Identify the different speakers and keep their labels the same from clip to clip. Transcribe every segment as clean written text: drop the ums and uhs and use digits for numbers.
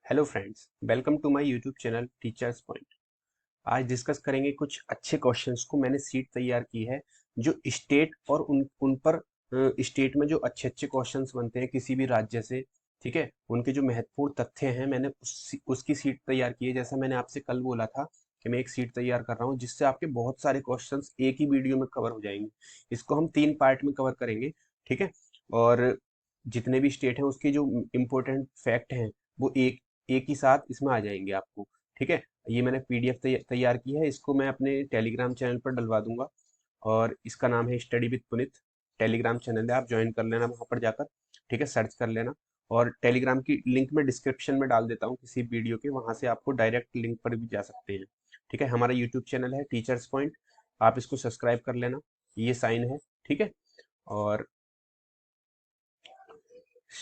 Speaker 1: Hello friends, welcome to my YouTube channel teachers point. आज discuss करेंगे कुछ अच्छे क्वेश्चंस को। मैंने सीट तैयार की है जो स्टेट और उन पर स्टेट में जो अच्छे अच्छे क्वेश्चंस बनते हैं किसी भी राज्य से, ठीक है, उनके जो महत्वपूर्ण तथ्य हैं मैंने उसकी सीट तैयार की है। जैसा मैंने आपसे कल बोला था कि मैं एक सीट तैयार कर रहा हूँ जिससे आपके बहुत सारे क्वेश्चंस एक ही वीडियो में कवर हो जाएंगे। इसको हम 3 पार्ट में कवर करेंगे, ठीक है। और जितने भी स्टेट हैं उसके जो इम्पोर्टेंट फैक्ट हैं वो एक एक ही साथ इसमें आ जाएंगे आपको, ठीक है। ये मैंने पीडीएफ तैयार की है, इसको मैं अपने टेलीग्राम चैनल पर डलवा दूंगा और इसका नाम है study with Punit. Telegram channel है, आप ज्वाइन कर लेना वहां पर जाकर, ठीक है, सर्च कर लेना। और टेलीग्राम की लिंक मैं डिस्क्रिप्शन में डाल देता हूँ किसी वीडियो के, वहां से आपको डायरेक्ट लिंक पर भी जा सकते हैं, ठीक है। हमारा यूट्यूब चैनल है टीचर्स पॉइंट, आप इसको सब्सक्राइब कर लेना, ये साइन है, ठीक है। और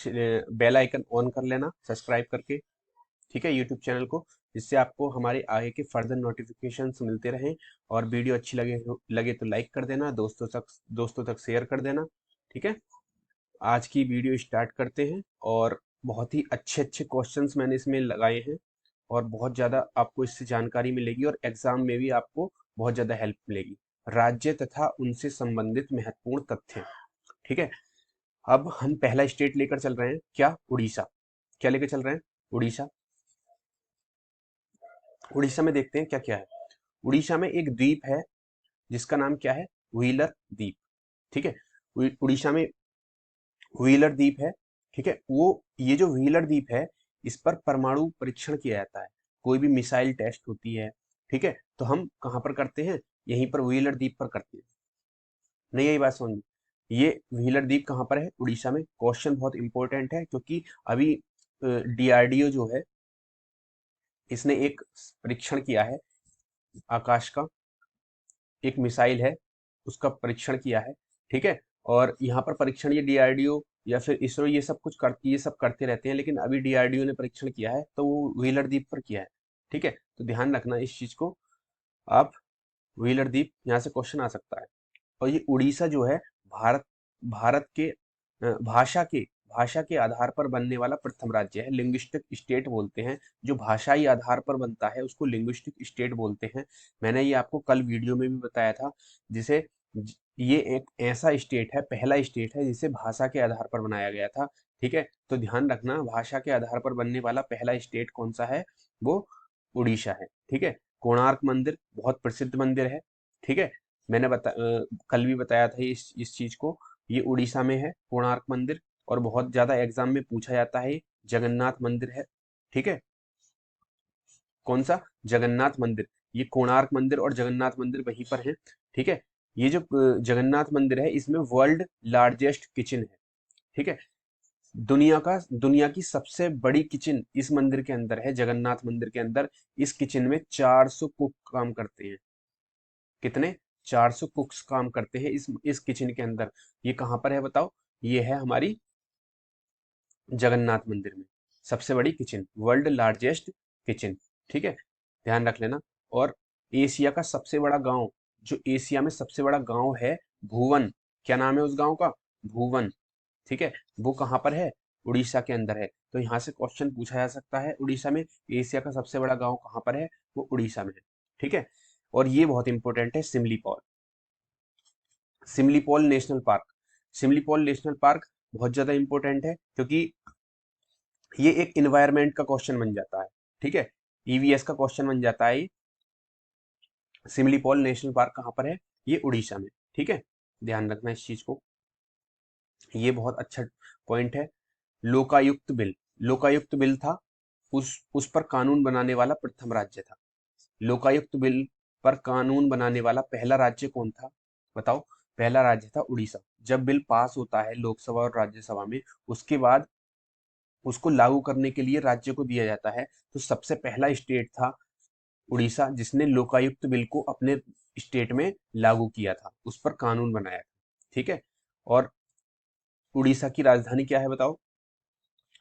Speaker 1: बेल आइकन ऑन कर लेना सब्सक्राइब करके, ठीक है, यूट्यूब चैनल को, जिससे आपको हमारे आगे के फर्दर नोटिफिकेशंस मिलते रहें। और वीडियो अच्छी लगे तो लाइक कर देना, दोस्तों तक शेयर कर देना, ठीक है। आज की वीडियो स्टार्ट करते हैं। और बहुत ही अच्छे अच्छे क्वेश्चंस मैंने इसमें लगाए हैं और बहुत ज़्यादा आपको इससे जानकारी मिलेगी और एग्जाम में भी आपको बहुत ज़्यादा हेल्प मिलेगी। राज्य तथा उनसे संबंधित महत्वपूर्ण तथ्य, ठीक है। अब हम पहला स्टेट लेकर चल रहे हैं, क्या? उड़ीसा। क्या लेकर चल रहे हैं? उड़ीसा। उड़ीसा में देखते हैं क्या क्या है। उड़ीसा में एक द्वीप है जिसका नाम क्या है? व्हीलर द्वीप, ठीक है। उड़ीसा में व्हीलर द्वीप है, ठीक है। वो ये जो व्हीलर द्वीप है इस पर परमाणु परीक्षण किया जाता है, कोई भी मिसाइल टेस्ट होती है, ठीक है, तो हम कहाँ पर करते हैं? यहीं पर व्हीलर द्वीप पर करते हैं। नहीं, यही बात समझ में। ये व्हीलर द्वीप कहाँ पर है? उड़ीसा में। क्वेश्चन बहुत इंपॉर्टेंट है क्योंकि अभी डीआरडीओ जो है इसने एक परीक्षण किया है आकाश का, एक मिसाइल है उसका परीक्षण किया है, ठीक है। और यहाँ पर परीक्षण ये डीआरडीओ या फिर इसरो ये सब करते रहते हैं, लेकिन अभी डीआरडीओ ने परीक्षण किया है तो वो व्हीलर द्वीप पर किया है, ठीक है। तो ध्यान रखना इस चीज को आप। व्हीलर द्वीप यहाँ से क्वेश्चन आ सकता है। और ये उड़ीसा जो है भारत भारत के भाषा के आधार पर बनने वाला प्रथम राज्य है। लिंग्विस्टिक स्टेट बोलते हैं, जो भाषाई आधार पर बनता है उसको लिंग्विस्टिक स्टेट बोलते हैं। मैंने ये आपको कल वीडियो में भी बताया था। जिसे ये एक ऐसा स्टेट है, पहला स्टेट है जिसे भाषा के आधार पर बनाया गया था, ठीक है। तो ध्यान रखना, भाषा के आधार पर बनने वाला पहला स्टेट कौन सा है? वो उड़ीसा है, ठीक है। कोणार्क मंदिर बहुत प्रसिद्ध मंदिर है, ठीक है। कल भी बताया था इस चीज को। ये उड़ीसा में है कोणार्क मंदिर, और बहुत ज्यादा एग्जाम में पूछा जाता है। जगन्नाथ मंदिर है, ठीक है। कौन सा? जगन्नाथ मंदिर। ये कोणार्क मंदिर और जगन्नाथ मंदिर वहीं पर है, ठीक है। ये जो जगन्नाथ मंदिर है इसमें वर्ल्ड लार्जेस्ट किचन है, ठीक है। दुनिया की सबसे बड़ी किचन इस मंदिर के अंदर है, जगन्नाथ मंदिर के अंदर। इस किचन में 400 कुक काम करते हैं। कितने? 400 कुक्स काम करते हैं इस किचन के अंदर। ये कहाँ पर है बताओ? ये है हमारी जगन्नाथ मंदिर में, सबसे बड़ी किचन, वर्ल्ड लार्जेस्ट किचन, ठीक है, ध्यान रख लेना। और एशिया का सबसे बड़ा गांव, जो एशिया में सबसे बड़ा गांव है, भुवन। क्या नाम है उस गांव का? भुवन, ठीक है। वो कहाँ पर है? उड़ीसा के अंदर है। तो यहाँ से क्वेश्चन पूछा जा सकता है, उड़ीसा में एशिया का सबसे बड़ा गांव कहाँ पर है? वो उड़ीसा में है, ठीक है। और ये बहुत इंपॉर्टेंट है, सिमलीपॉल। सिमलीपॉल नेशनल पार्क। सिमलीपॉल नेशनल पार्क बहुत ज्यादा इंपॉर्टेंट है क्योंकि ये एक इन्वायरमेंट का क्वेश्चन बन जाता है, ठीक है। ईवीएस का क्वेश्चन बन जाता है। सिमलीपॉल नेशनल पार्क कहाँ पर है? ये उड़ीसा में, ठीक है। ध्यान रखना इस चीज को, ये बहुत अच्छा पॉइंट है। लोकायुक्त बिल। लोकायुक्त बिल था, उस पर कानून बनाने वाला प्रथम राज्य था। लोकायुक्त बिल पर कानून बनाने वाला पहला राज्य कौन था? बताओ। पहला राज्य था उड़ीसा। जब बिल पास होता है लोकसभा और राज्यसभा में, उसके बाद उसको लागू करने के लिए राज्य को दिया जाता है। तो सबसे पहला स्टेट था उड़ीसा जिसने लोकायुक्त बिल को अपने स्टेट में लागू किया था, उस पर कानून बनाया था, ठीक है। और उड़ीसा की राजधानी क्या है बताओ?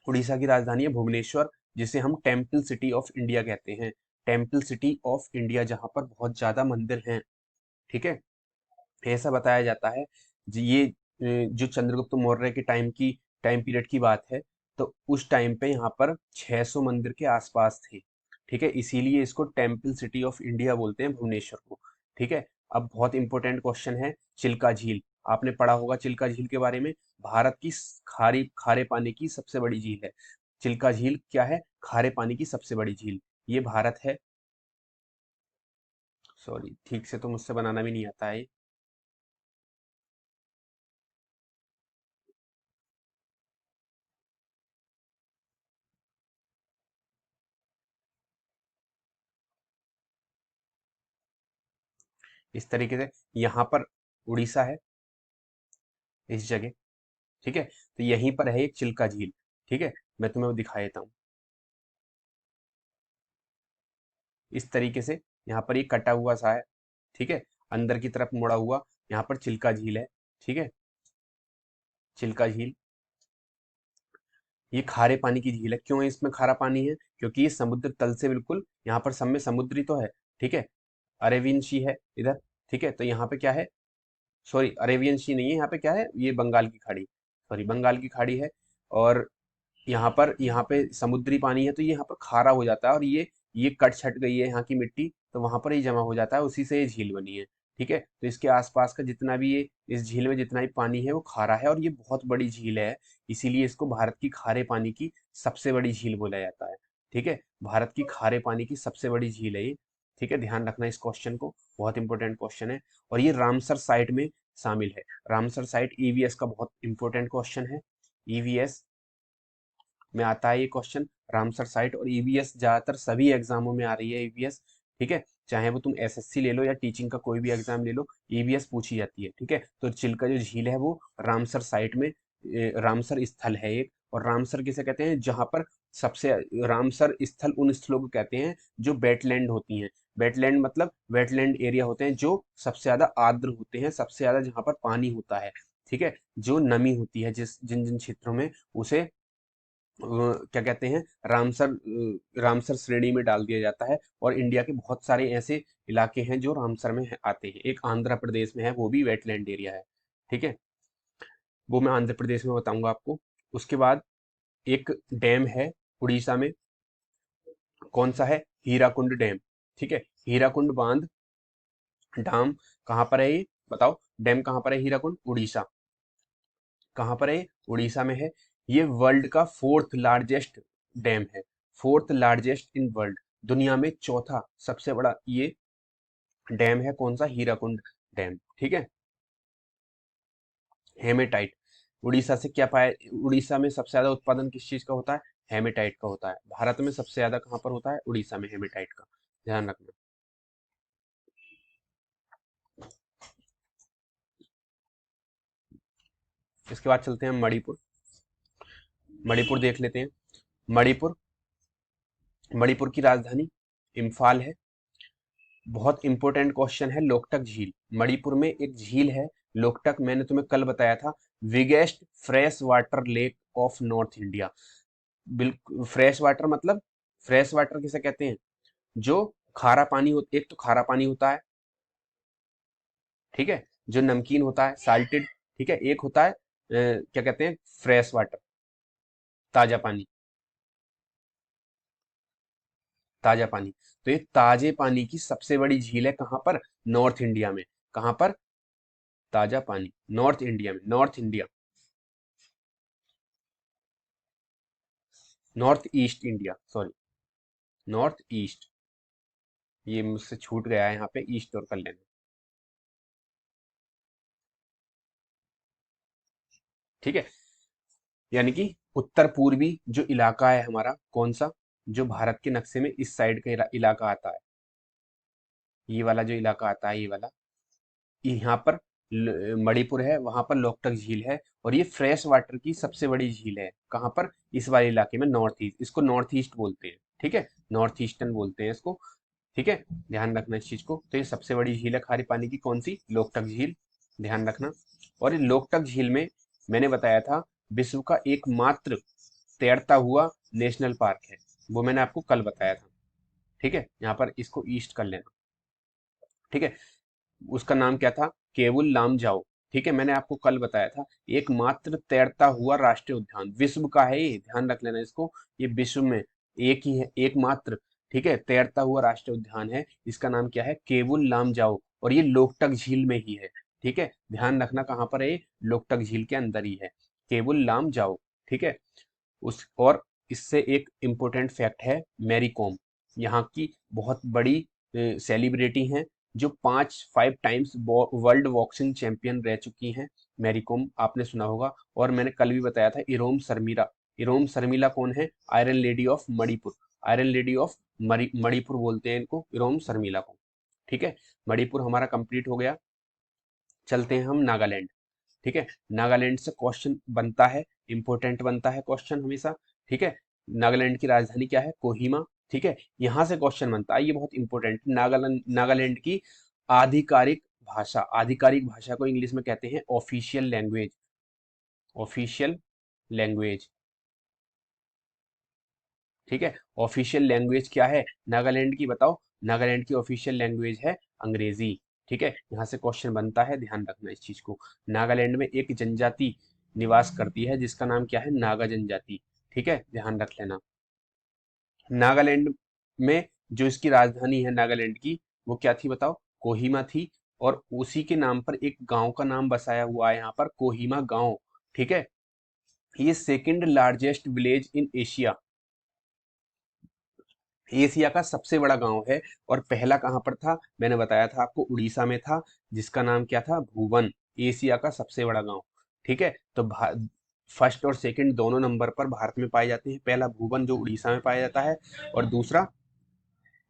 Speaker 1: उड़ीसा की राजधानी है भुवनेश्वर, जिसे हम टेम्पल सिटी ऑफ इंडिया कहते हैं। टेम्पल सिटी ऑफ इंडिया, जहां पर बहुत ज्यादा मंदिर हैं, ठीक है। ऐसा बताया जाता है। ये जो चंद्रगुप्त मौर्य के टाइम पीरियड की बात है। तो उस टाइम पे यहाँ पर 600 मंदिर के आसपास थे। ठीक है, इसीलिए इसको टेम्पल सिटी ऑफ इंडिया बोलते हैं भुवनेश्वर को। ठीक है, अब बहुत इंपॉर्टेंट क्वेश्चन है, चिल्का झील। आपने पढ़ा होगा चिल्का झील के बारे में। भारत की खारे पानी की सबसे बड़ी झील है चिल्का झील। क्या है? खारे पानी की सबसे बड़ी झील। ये भारत है। सॉरी, ठीक से तो मुझसे बनाना भी नहीं आता है। इस तरीके से यहाँ पर उड़ीसा है इस जगह। ठीक है, तो यहीं पर है एक चिल्का झील। ठीक है, मैं तुम्हें वो दिखा देता हूँ। इस तरीके से यहाँ पर ये कटा हुआ सा है। ठीक है, अंदर की तरफ मुड़ा हुआ यहाँ पर चिल्का झील है। ठीक है, चिल्का झील ये खारे पानी की झील है। क्यों इसमें खारा पानी है? क्योंकि ये समुद्र तल से बिल्कुल, यहाँ पर सब में समुद्री तो है। ठीक है, अरेबियन सी है इधर। ठीक है, तो यहाँ पे क्या है? सॉरी, अरेबियन सी नहीं है, यहाँ पे क्या है? ये बंगाल की खाड़ी, सॉरी बंगाल की खाड़ी है। और यहाँ पे समुद्री पानी है, तो ये यहाँ पर खारा हो जाता है, और ये कट छट गई है यहाँ की मिट्टी, तो वहां पर ही जमा हो जाता है, उसी से ये झील बनी है। ठीक है, तो इसके आसपास का जितना भी ये इस झील में जितना भी पानी है वो खारा है, और ये बहुत बड़ी झील है। इसीलिए इसको भारत की खारे पानी की सबसे बड़ी झील बोला जाता है। ठीक है, भारत की खारे पानी की सबसे बड़ी झील है ये। ठीक है, ध्यान रखना इस क्वेश्चन को, बहुत इंपॉर्टेंट क्वेश्चन है। और ये रामसर साइट में शामिल है। रामसर साइट ईवीएस का बहुत इंपॉर्टेंट क्वेश्चन है। ईवीएस में आता है ये क्वेश्चन, रामसर साइट। और ईवीएस ज्यादातर सभी एग्जामों में आ रही है ईवीएस। ठीक है, चाहे वो तुम एसएससी ले लो या टीचिंग का कोई भी एग्जाम ले लो, ईवीएस पूछी जाती है। ठीक है, तो चिल्का जो झील है वो रामसर साइट में रामसर स्थल है एक। और रामसर किसे कहते हैं? जहां पर सबसे रामसर स्थल उन स्थलों को कहते हैं जो वेटलैंड होती हैं। वेटलैंड मतलब वेटलैंड एरिया होते हैं जो सबसे ज्यादा आर्द्र होते हैं, सबसे ज्यादा जहां पर पानी होता है। ठीक है, जो नमी होती है जिस जिन जिन क्षेत्रों में, उसे क्या कहते हैं? रामसर श्रेणी में डाल दिया जाता है। और इंडिया के बहुत सारे ऐसे इलाके हैं जो रामसर में आते हैं। एक आंध्र प्रदेश में है, वो भी वेटलैंड एरिया है। ठीक है, वो मैं आंध्र प्रदेश में बताऊंगा आपको। उसके बाद एक डैम है उड़ीसा में। कौन सा है? हीराकुंड डैम। ठीक है, हीराकुंड बांध डाम कहाँ पर है ये? बताओ, डैम कहाँ पर है? हीराकुंड, उड़ीसा। कहाँ पर है ये? उड़ीसा में है। ये वर्ल्ड का फोर्थ लार्जेस्ट डैम है। फोर्थ लार्जेस्ट इन वर्ल्ड, दुनिया में चौथा सबसे बड़ा ये डैम है। कौन सा? हीराकुंड डैम। ठीक है, हेमेटाइट। उड़ीसा से क्या पाया? उड़ीसा में सबसे ज्यादा उत्पादन किस चीज का होता है? हेमेटाइट का होता है। भारत में सबसे ज्यादा कहाँ पर होता है? उड़ीसा में, हेमेटाइट का। ध्यान रखना। इसके बाद चलते हैं मणिपुर। मणिपुर देख लेते हैं। मणिपुर, मणिपुर की राजधानी इम्फाल है। बहुत इंपॉर्टेंट क्वेश्चन है, लोकटक झील। मणिपुर में एक झील है लोकटक, मैंने तुम्हें कल बताया था। Biggest fresh water lake of north India. बिल्कुल फ्रेश वाटर मतलब, फ्रेश वाटर किसे कहते हैं? जो खारा पानी हो, एक तो खारा पानी होता है। ठीक है, जो नमकीन होता है, साल्टेड। ठीक है, एक होता है क्या कहते हैं? फ्रेश वाटर, ताजा पानी। ताजा पानी। तो ये ताजे पानी की सबसे बड़ी झील है कहाँ पर? नॉर्थ इंडिया में। कहाँ पर? ताजा पानी नॉर्थ इंडिया में, north India, north east India, sorry, north east. ये मुझसे छूट गया है, यहाँ पे ईस्ट और कर लेना। ठीक है, यानी कि उत्तर पूर्वी जो इलाका है हमारा, कौन सा? जो भारत के नक्शे में इस साइड का इलाका आता है, ये वाला जो इलाका आता है, ये वाला, यहाँ पर मणिपुर है, वहां पर लोकटक झील है। और ये फ्रेश वाटर की सबसे बड़ी झील है। कहाँ पर? इस वाले इलाके में, नॉर्थ ईस्ट। इसको नॉर्थ ईस्ट बोलते हैं। ठीक है, नॉर्थ ईस्टर्न बोलते हैं इसको। ठीक है, ध्यान रखना इस चीज को। तो ये सबसे बड़ी झील है खारे पानी की, कौन सी? लोकटक झील। ध्यान रखना। और ये लोकटक झील में मैंने बताया था विश्व का एकमात्र तैरता हुआ नेशनल पार्क है। वो मैंने आपको कल बताया था। ठीक है, यहाँ पर इसको ईस्ट कर लेना। ठीक है, उसका नाम क्या था? केवुल लामजाओ। ठीक है, मैंने आपको कल बताया था एकमात्र तैरता हुआ राष्ट्रीय उद्यान विश्व का है, ये ध्यान रख लेना इसको, ये विश्व में एक ही है, एकमात्र, ठीक है, तैरता हुआ राष्ट्रीय उद्यान है। इसका नाम क्या है? केवुल लामजाओ, और ये लोकटक झील में ही है। ठीक है, ध्यान रखना कहाँ पर है ये? लोकटक झील के अंदर ही है, केवुल लामजाओ। ठीक है, उस और इससे एक इम्पोर्टेंट फैक्ट है, मैरी कॉम यहाँ की बहुत बड़ी सेलिब्रिटी हैं, जो 5 टाइम्स वर्ल्ड बॉक्सिंग चैंपियन रह चुकी हैं। मैरी कॉम आपने सुना होगा। और मैंने कल भी बताया था इरोम शर्मिला, इरोम शर्मिला कौन है? Iron lady of Manipur, iron lady of Manipur बोलते हैं इनको, इरोम शर्मिला को। ठीक है, मणिपुर हमारा कंप्लीट हो गया। चलते हैं हम नागालैंड। ठीक है, नागालैंड से क्वेश्चन बनता है, इंपॉर्टेंट बनता है क्वेश्चन हमेशा। ठीक है, नागालैंड की राजधानी क्या है? कोहिमा। ठीक है, यहां से क्वेश्चन बनता है, ये बहुत इंपॉर्टेंट। नागालैंड की आधिकारिक भाषा, आधिकारिक भाषा को इंग्लिश में कहते हैं ऑफिशियल लैंग्वेज, ऑफिशियल लैंग्वेज। ठीक है, ऑफिशियल लैंग्वेज क्या है नागालैंड की? बताओ। नागालैंड की ऑफिशियल लैंग्वेज है अंग्रेजी। ठीक है, यहाँ से क्वेश्चन बनता है, ध्यान रखना इस चीज को। नागालैंड में एक जनजाति निवास करती है जिसका नाम क्या है? नागा जनजाति। ठीक है, ध्यान रख लेना। नागालैंड में जो इसकी राजधानी है नागालैंड की, वो क्या थी बताओ? कोहिमा थी। और उसी के नाम पर एक गांव का नाम बसाया हुआ है यहाँ पर, कोहिमा गांव। ठीक है, ये second largest village in Asia, Asia का सबसे बड़ा गांव है। और पहला कहां पर था? मैंने बताया था आपको, उड़ीसा में था, जिसका नाम क्या था? भुवन। एशिया का सबसे बड़ा गांव। ठीक है, तो फर्स्ट और सेकंड दोनों नंबर पर भारत में पाए जाते हैं। पहला भुवन जो उड़ीसा में पाया जाता है, और दूसरा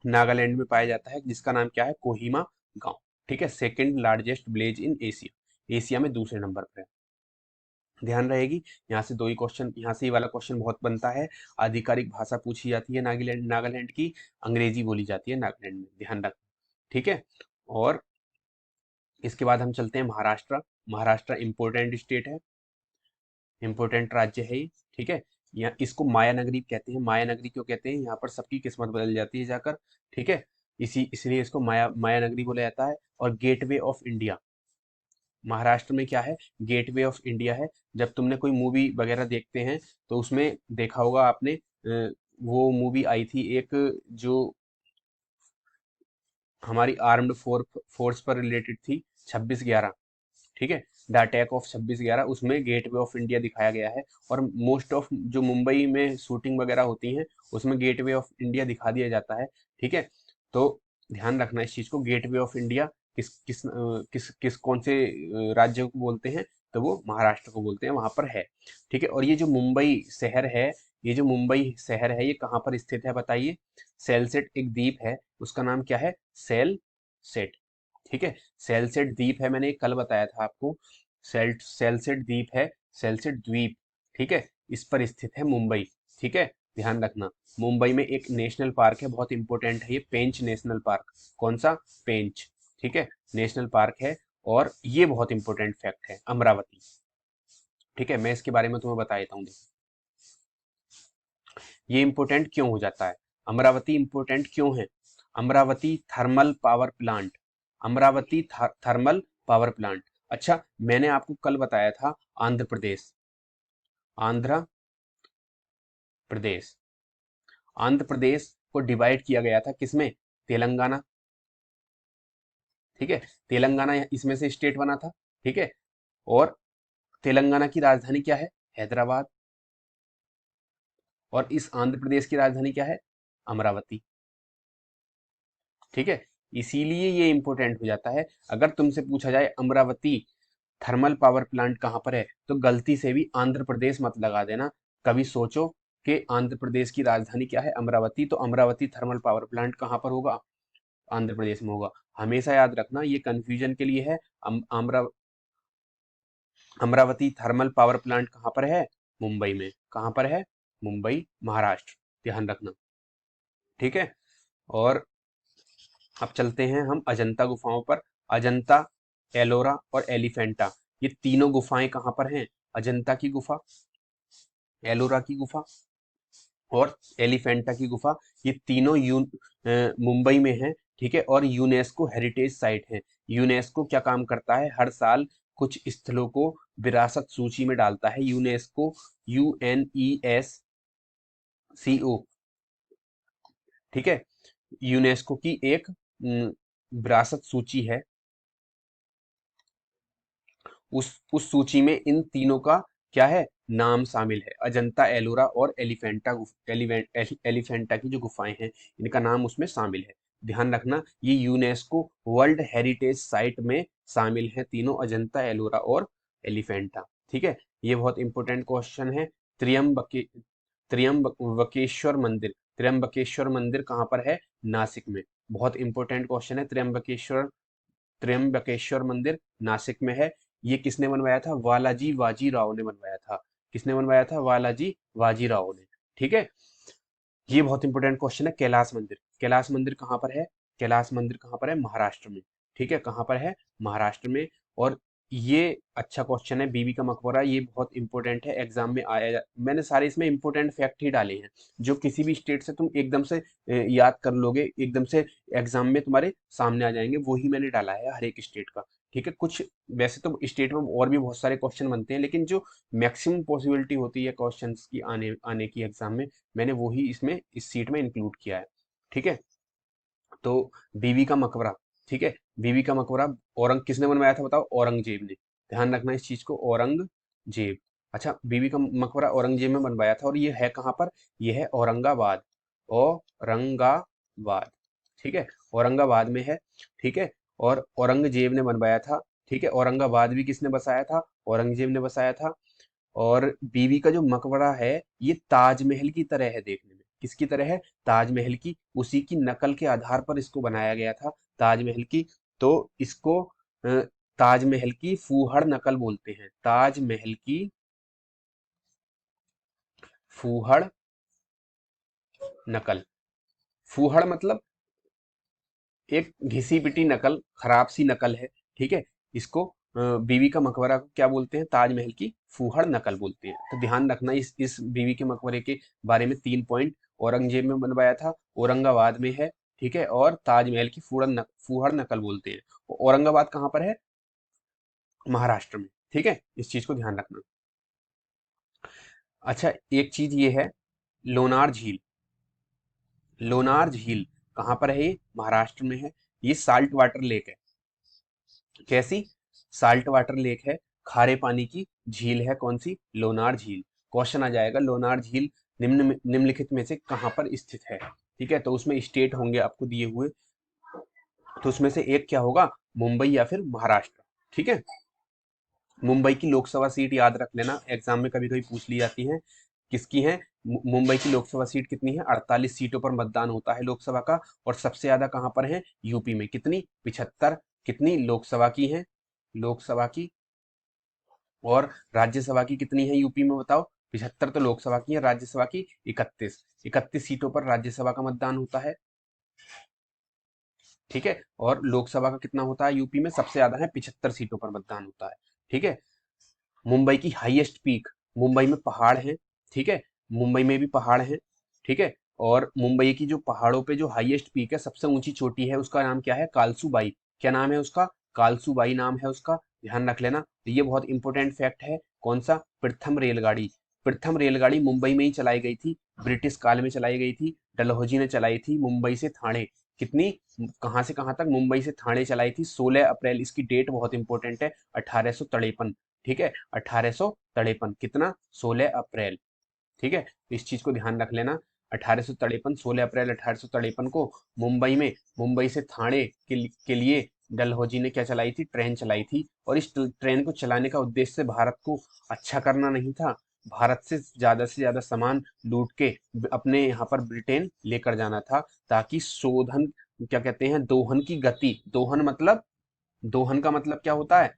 Speaker 1: नागालैंड में पाया जाता है, जिसका नाम क्या है? कोहिमा गांव। ठीक है, second largest village in Asia, Asia में दूसरे नंबर पर है। ध्यान रहेगी, यहाँ से दो ही क्वेश्चन, यहाँ से ये वाला क्वेश्चन बहुत बनता है। आधिकारिक भाषा पूछी जाती है नागालैंड, नागालैंड की अंग्रेजी बोली जाती है नागालैंड में, ध्यान रख। ठीक है, और इसके बाद हम चलते हैं महाराष्ट्र। महाराष्ट्र इंपोर्टेंट स्टेट है, इंपोर्टेंट राज्य है ये। ठीक है, यहाँ इसको माया नगरी कहते हैं। माया नगरी क्यों कहते हैं? यहाँ पर सबकी किस्मत बदल जाती है जाकर। ठीक है, इसलिए इसको माया नगरी बोला जाता है। और गेटवे ऑफ इंडिया, महाराष्ट्र में क्या है? गेटवे ऑफ इंडिया है। जब तुमने कोई मूवी वगैरह देखते हैं तो उसमें देखा होगा आपने, वो मूवी आई थी एक, जो हमारी आर्म्ड फोर्स पर रिलेटेड थी, 26/11। ठीक है, द अटैक ऑफ 26/11, उसमें गेटवे ऑफ इंडिया दिखाया गया है। और मोस्ट ऑफ जो मुंबई में शूटिंग वगैरह होती हैं, उसमें गेटवे ऑफ इंडिया दिखा दिया जाता है। ठीक है, तो ध्यान रखना इस चीज को, गेटवे ऑफ इंडिया किस किस किस किस कौन से राज्य को बोलते हैं? तो वो महाराष्ट्र को बोलते हैं, वहां पर है। ठीक है, और ये जो मुंबई शहर है, ये जो मुंबई शहर है, ये कहाँ पर स्थित है बताइए? सेलसेट एक द्वीप है, उसका नाम क्या है? सेल सेट। ठीक है, सेलसेट द्वीप है, मैंने कल बताया था आपको। सेलसेट द्वीप है, सेलसेट द्वीप। ठीक है, इस पर स्थित है मुंबई। ठीक है, ध्यान रखना। मुंबई में एक नेशनल पार्क है, बहुत इंपॉर्टेंट है ये, पेंच नेशनल पार्क। कौन सा? पेंच। ठीक है, नेशनल पार्क है। और ये बहुत इंपॉर्टेंट फैक्ट है, अमरावती। ठीक है, मैं इसके बारे में तुम्हें बता देता हूँ। ये इंपॉर्टेंट क्यों हो जाता है? अमरावती इंपॉर्टेंट क्यों है? Amravati thermal power plant, Amravati thermal power plant. अच्छा, मैंने आपको कल बताया था आंध्र प्रदेश, आंध्र प्रदेश, आंध्र प्रदेश को डिवाइड किया गया था किसमें? तेलंगाना। ठीक है, तेलंगाना इसमें से स्टेट बना था। ठीक है, और तेलंगाना की राजधानी क्या है? हैदराबाद। और इस आंध्र प्रदेश की राजधानी क्या है? अमरावती। ठीक है, इसीलिए ये इंपॉर्टेंट हो जाता है। अगर तुमसे पूछा जाए अमरावती थर्मल पावर प्लांट कहाँ पर है, तो गलती से भी आंध्र प्रदेश मत लगा देना। कभी सोचो कि आंध्र प्रदेश की राजधानी क्या है? अमरावती, तो अमरावती थर्मल पावर प्लांट कहाँ पर होगा? आंध्र प्रदेश में होगा। हमेशा याद रखना, ये कंफ्यूजन के लिए है। अमरावती थर्मल पावर प्लांट कहाँ पर है? मुंबई में। कहाँ पर है? मुंबई, महाराष्ट्र, ध्यान रखना। ठीक है, और अब चलते हैं हम अजंता गुफाओं पर। अजंता, एलोरा और एलिफेंटा, ये तीनों गुफाएं कहाँ पर हैं? अजंता की गुफा, एलोरा की गुफा और एलिफेंटा की गुफा, ये तीनों मुंबई में हैं। ठीक है, और यूनेस्को हेरिटेज साइट है। यूनेस्को क्या काम करता है? हर साल कुछ स्थलों को विरासत सूची में डालता है यूनेस्को, UNESCO, ठीक है, यूनेस्को की एक विरासत सूची है। उस सूची में इन तीनों का क्या है, नाम शामिल है। अजंता, एलोरा और एलिफेंटा की जो गुफाएं हैं, इनका नाम उसमें शामिल है। ध्यान रखना, ये यूनेस्को वर्ल्ड हेरिटेज साइट में शामिल है तीनों, अजंता, एलोरा और एलिफेंटा। ठीक है, ये बहुत इंपॉर्टेंट क्वेश्चन है। त्र्यंबके त्र्यंबकेश्वर मंदिर, त्र्यंबकेश्वर मंदिर कहाँ पर है, नासिक में। बहुत इंपॉर्टेंट क्वेश्चन है। त्र्यंबकेश्वर मंदिर नासिक में है। ये किसने बनवाया था, वालाजी वाजीराव ने बनवाया था। किसने बनवाया था, वालाजी वाजीराव ने। ठीक है, ये बहुत इंपॉर्टेंट क्वेश्चन है। कैलाश मंदिर, कैलाश मंदिर कहाँ पर है, कैलाश मंदिर कहाँ पर है, महाराष्ट्र में। ठीक है, कहाँ पर है, महाराष्ट्र में। और ये अच्छा क्वेश्चन है, बीबी का मकबरा, ये बहुत इंपॉर्टेंट है, एग्जाम में मैंने सारे इसमें इंपॉर्टेंट फैक्ट ही डाले हैं, जो किसी भी स्टेट से तुम एकदम से याद कर लोगे, एकदम से एग्जाम में तुम्हारे सामने आ जाएंगे, वो ही मैंने डाला है हर एक स्टेट का। ठीक है, कुछ वैसे तो स्टेट में और भी बहुत सारे क्वेश्चन बनते हैं, लेकिन जो मैक्सिमम पॉसिबिलिटी होती है क्वेश्चंस की आने आने की एग्जाम में, मैंने वो ही इसमें इस सीट में इंक्लूड किया है। ठीक है, तो बीबी का मकबरा, ठीक है, बीबी का मकबरा किसने बनवाया था बताओ, औरंगजेब ने। ध्यान रखना इस चीज को, औरंगजेब। अच्छा, बीबी का मकबरा औरंगजेब ने बनवाया था, और ये है कहाँ पर, ये है औरंगाबाद, औरंगाबाद। ठीक है, औरंगाबाद में है। ठीक है, और औरंगजेब ने बनवाया था। ठीक है, औरंगाबाद भी किसने बसाया था, औरंगजेब ने बसाया था। और बीवी का जो मकबरा है, ये ताजमहल की तरह है देखने में। किसकी तरह है, ताजमहल की। उसी की नकल के आधार पर इसको बनाया गया था, ताजमहल की। तो इसको ताजमहल की फूहड़ नकल बोलते हैं, ताजमहल की फूहड़ नकल। फूहड़ मतलब एक घिसी पिटी नकल, खराब सी नकल है। ठीक है, इसको बीवी का मकबरा को क्या बोलते हैं, ताजमहल की फूहड़ नकल बोलते हैं। तो ध्यान रखना, इस बीवी के मकबरे के बारे में 3 पॉइंट। औरंगजेब में बनवाया था, औरंगाबाद में है। ठीक है, और ताजमहल की फूहड़ नकल बोलते हैं। औरंगाबाद कहाँ पर है, महाराष्ट्र में। ठीक है, इस चीज को ध्यान रखना। अच्छा, एक चीज ये है, लोनार झील। लोनार झील कहाँ पर है, ये महाराष्ट्र में है। ये साल्ट वाटर लेक है। कैसी, साल्ट वाटर लेक है, खारे पानी की झील है। कौन सी, लोनार झील। क्वेश्चन आ जाएगा, लोनार झील निम्नलिखित में से कहां पर स्थित है। ठीक है, तो उसमें स्टेट होंगे आपको दिए हुए, तो उसमें से एक क्या होगा, मुंबई या फिर महाराष्ट्र। ठीक है, मुंबई की लोकसभा सीट याद रख लेना, एग्जाम में कभी कभी पूछ ली जाती है। किसकी है, मुंबई की लोकसभा सीट कितनी है, 48 सीटों पर मतदान होता है लोकसभा का। और सबसे ज्यादा कहां पर है, यूपी में। कितनी, 75। कितनी लोकसभा की है, लोकसभा की। और राज्यसभा की कितनी है यूपी में बताओ, 75 तो लोकसभा की है, राज्यसभा की 31। 31 सीटों पर राज्यसभा का मतदान होता है। ठीक है, और लोकसभा का कितना होता है यूपी में, सबसे ज्यादा है, 75 सीटों पर मतदान होता है। ठीक है, मुंबई की हाईएस्ट पीक, मुंबई में पहाड़ है। ठीक है, मुंबई में भी पहाड़ है। ठीक है, और मुंबई की जो पहाड़ों पे जो हाईएस्ट पीक है, सबसे ऊंची चोटी है, उसका नाम क्या है, कालसूबाई। क्या नाम है उसका, कालसूबाई नाम है उसका। ध्यान रख लेना, तो ये बहुत इंपॉर्टेंट फैक्ट है। कौन सा, प्रथम रेलगाड़ी, प्रथम रेलगाड़ी मुंबई में ही चलाई गई थी, ब्रिटिश काल में चलाई गई थी, डलहौजी ने चलाई थी, मुंबई से थाने। कितनी, कहां से कहां तक, मुंबई से थाने चलाई थी, 16 अप्रैल। इसकी डेट बहुत इंपॉर्टेंट है, 1853। ठीक है, 1853, कितना, 16 अप्रैल। ठीक है, तो इस चीज को ध्यान रख लेना, 1853, 16 अप्रैल 1853 को मुंबई में, मुंबई से थाने के लिए डलहौजी ने क्या चलाई थी, ट्रेन चलाई थी। और इस ट्रेन को चलाने का उद्देश्य भारत को अच्छा करना नहीं था, भारत से ज्यादा सामान लूट के अपने यहाँ पर ब्रिटेन लेकर जाना था, ताकि शोधन, क्या कहते हैं, दोहन की गति, दोहन मतलब, दोहन का मतलब क्या होता है,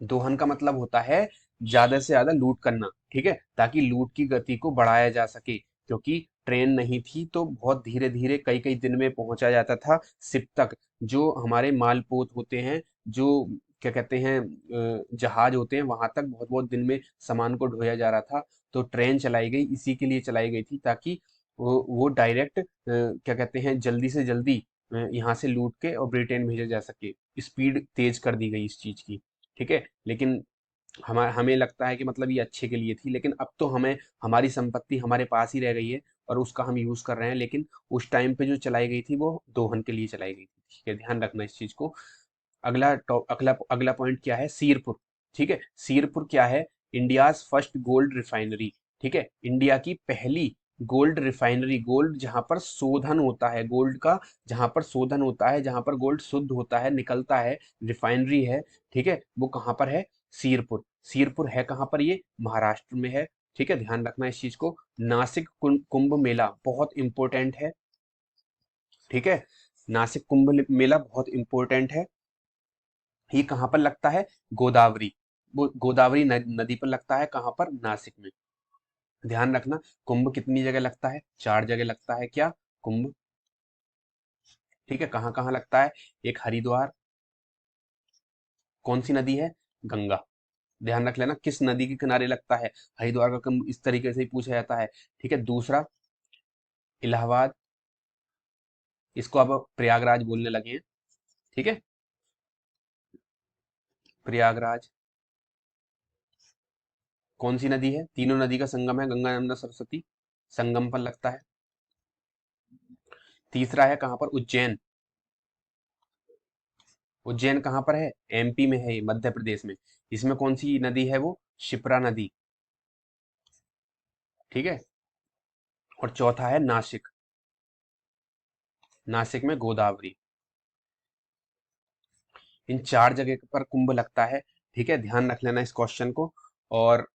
Speaker 1: दोहन का मतलब होता है ज्यादा से ज्यादा लूट करना। ठीक है, ताकि लूट की गति को बढ़ाया जा सके, क्योंकि ट्रेन नहीं थी, तो बहुत धीरे धीरे कई कई दिन में पहुंचा जाता था शिप तक। जो हमारे मालपोत होते हैं, जो क्या कहते हैं, जहाज होते हैं, वहां तक बहुत बहुत दिन में सामान को ढोया जा रहा था। तो ट्रेन चलाई गई, इसी के लिए चलाई गई थी, ताकि वो डायरेक्ट क्या कहते हैं, जल्दी से जल्दी यहाँ से लूट के और ब्रिटेन भेजा जा सके, स्पीड तेज कर दी गई इस चीज की। ठीक है, लेकिन हमें लगता है कि मतलब ये अच्छे के लिए थी, लेकिन अब तो हमें हमारी संपत्ति हमारे पास ही रह गई है और उसका हम यूज कर रहे हैं, लेकिन उस टाइम पे जो चलाई गई थी वो दोहन के लिए चलाई गई थी। ठीक है, ध्यान रखना इस चीज को। अगला अगला पॉइंट क्या है, सीरपुर। ठीक है, सीरपुर क्या है, इंडियाज फर्स्ट गोल्ड रिफाइनरी। ठीक है, इंडिया की पहली गोल्ड रिफाइनरी, गोल्ड जहां पर शोधन होता है, गोल्ड का जहां पर शोधन होता है, जहां पर गोल्ड शुद्ध होता है, निकलता है, रिफाइनरी है। ठीक है, वो कहां पर है, सीरपुर। सीरपुर है कहां पर, ये महाराष्ट्र में है। ठीक है, ध्यान रखना इस चीज को। नासिक कुंभ मेला बहुत इंपॉर्टेंट है। ठीक है, नासिक कुंभ मेला बहुत इंपॉर्टेंट है। ये कहाँ पर लगता है, गोदावरी, वो गोदावरी नदी पर लगता है, कहाँ पर, नासिक में। ध्यान रखना, कुंभ कितनी जगह लगता है, 4 जगह लगता है क्या, कुंभ। ठीक है, कहाँ कहाँ लगता है, एक हरिद्वार, कौन सी नदी है, गंगा। ध्यान रख लेना किस नदी के किनारे लगता है, हरिद्वार का कुंभ इस तरीके से ही पूछा जाता है। ठीक है, दूसरा इलाहाबाद, इसको अब प्रयागराज बोलने लगे हैं। ठीक है, प्रयागराज कौन सी नदी है, तीनों नदी का संगम है, गंगा यमुना सरस्वती, संगम पर लगता है। तीसरा है कहां पर, उज्जैन। उज्जैन कहाँ पर है, एमपी में है, ये मध्य प्रदेश में। इसमें कौन सी नदी है, वो शिप्रा नदी। ठीक है, और चौथा है नासिक, नासिक में गोदावरी। इन 4 जगह पर कुंभ लगता है। ठीक है, ध्यान रख लेना इस क्वेश्चन को। और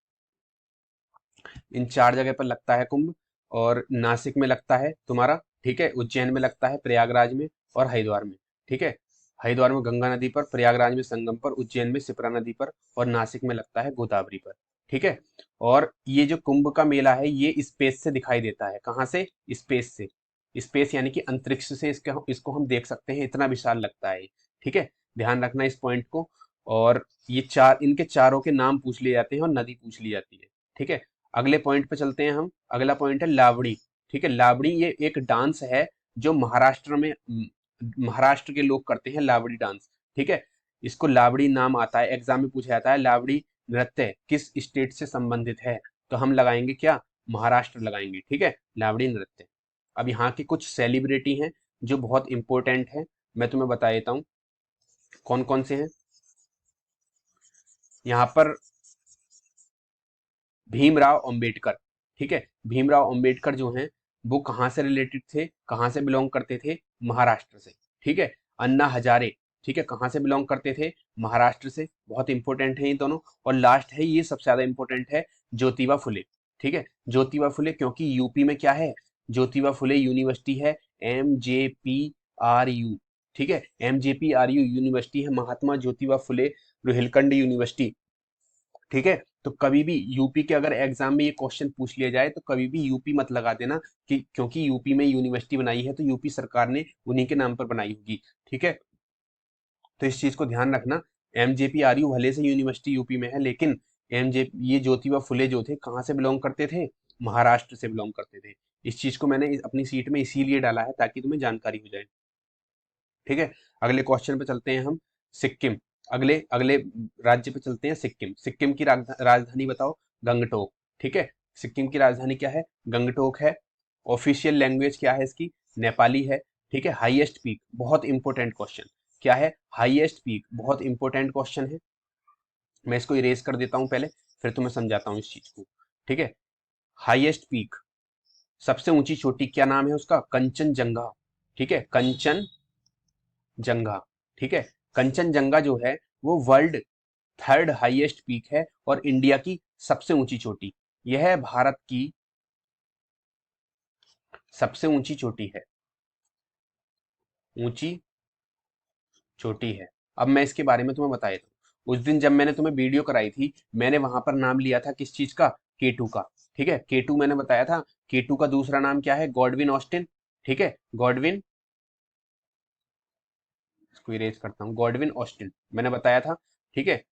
Speaker 1: इन 4 जगह पर लगता है कुंभ, और नासिक में लगता है तुम्हारा, ठीक है, उज्जैन में लगता है, प्रयागराज में और हरिद्वार में। ठीक है, हरिद्वार में गंगा नदी पर, प्रयागराज में संगम पर, उज्जैन में शिप्रा नदी पर, और नासिक में लगता है गोदावरी पर। ठीक है, और ये जो कुंभ का मेला है ये स्पेस से दिखाई देता है, कहाँ से, स्पेस से। स्पेस यानी कि अंतरिक्ष से इसको हम देख सकते हैं, इतना विशाल लगता है ये। ठीक है, ध्यान रखना इस पॉइंट को। और ये इनके चारों के नाम पूछ लिए जाते हैं और नदी पूछ ली जाती है। ठीक है, अगले पॉइंट पे चलते हैं हम। अगला पॉइंट है लावड़ी। ठीक है, लावड़ी ये एक डांस है जो महाराष्ट्र के लोग करते हैं, लावड़ी डांस। ठीक है, इसको लावड़ी नाम आता है, एग्जाम में पूछा जाता है लावड़ी नृत्य किस स्टेट से संबंधित है, तो हम लगाएंगे क्या, महाराष्ट्र लगाएंगे। ठीक है, लावड़ी नृत्य। अब यहाँ के कुछ सेलिब्रिटी हैं जो बहुत इंपॉर्टेंट है, मैं तुम्हें बता देता हूँ कौन कौन से हैं। यहाँ पर भीमराव अंबेडकर। ठीक है, भीमराव अंबेडकर जो हैं वो कहाँ से रिलेटेड थे, कहाँ से बिलोंग करते थे, महाराष्ट्र से। ठीक है, अन्ना हजारे, ठीक है, कहाँ से बिलोंग करते थे, महाराष्ट्र से। बहुत इंपॉर्टेंट है ये दोनों। और लास्ट है, ये सबसे ज्यादा इंपॉर्टेंट है, ज्योतिबा फुले। ठीक है, ज्योतिबा फुले, क्योंकि यूपी में क्या है, ज्योतिबा फुले यूनिवर्सिटी है, MJPRU। ठीक है, MJPRU यूनिवर्सिटी है, महात्मा ज्योतिबा फुले रोहिलखंड यूनिवर्सिटी। ठीक है, तो कभी भी यूपी के अगर एग्जाम में ये क्वेश्चन पूछ लिया जाए तो कभी भी यूपी मत लगा देना, कि क्योंकि यूपी में यूनिवर्सिटी बनाई है तो यूपी सरकार ने उन्हीं के नाम पर बनाई होगी। ठीक है, तो इस चीज को ध्यान रखना। MJPRU भले से यूनिवर्सिटी यूपी में है, लेकिन एमजे ये ज्योतिबा फुले जो थे कहाँ से बिलोंग करते थे, महाराष्ट्र से बिलोंग करते थे। इस चीज को मैंने अपनी सीट में इसीलिए डाला है ताकि तुम्हें जानकारी हो जाए। ठीक है, अगले क्वेश्चन पे चलते हैं हम, सिक्किम। अगले अगले राज्य पे चलते हैं, सिक्किम। सिक्किम की राजधानी बताओ, गंगटोक। ठीक है, सिक्किम की राजधानी क्या है, गंगटोक है। ऑफिशियल लैंग्वेज क्या है इसकी, नेपाली है। ठीक है, हाईएस्ट पीक, बहुत इंपॉर्टेंट क्वेश्चन, क्या है, हाईएस्ट पीक, बहुत इंपॉर्टेंट क्वेश्चन है। मैं इसको इरेज कर देता हूं पहले, फिर तुम्हें समझाता हूँ इस चीज को। ठीक है, हाईएस्ट पीक, सबसे ऊंची चोटी, क्या नाम है उसका, कंचनजंगा। ठीक है, कंचनजंगा। ठीक है, कंचनजंगा जो है वो वर्ल्ड थर्ड हाईएस्ट पीक है और इंडिया की सबसे ऊंची चोटी। यह भारत की सबसे ऊंची चोटी है, ऊंची चोटी है। अब मैं इसके बारे में तुम्हें बता देता हूँ। उस दिन जब मैंने तुम्हें वीडियो कराई थी, मैंने वहां पर नाम लिया था किस चीज का, केटू का। ठीक है, केटू मैंने बताया था, केटू का दूसरा नाम क्या है, गॉडविन ऑस्टिन। ठीक है, गॉडविन, इसको इरेज करता हूँ, गॉडविन ऑस्टिन मैंने बताया था। ठीक है,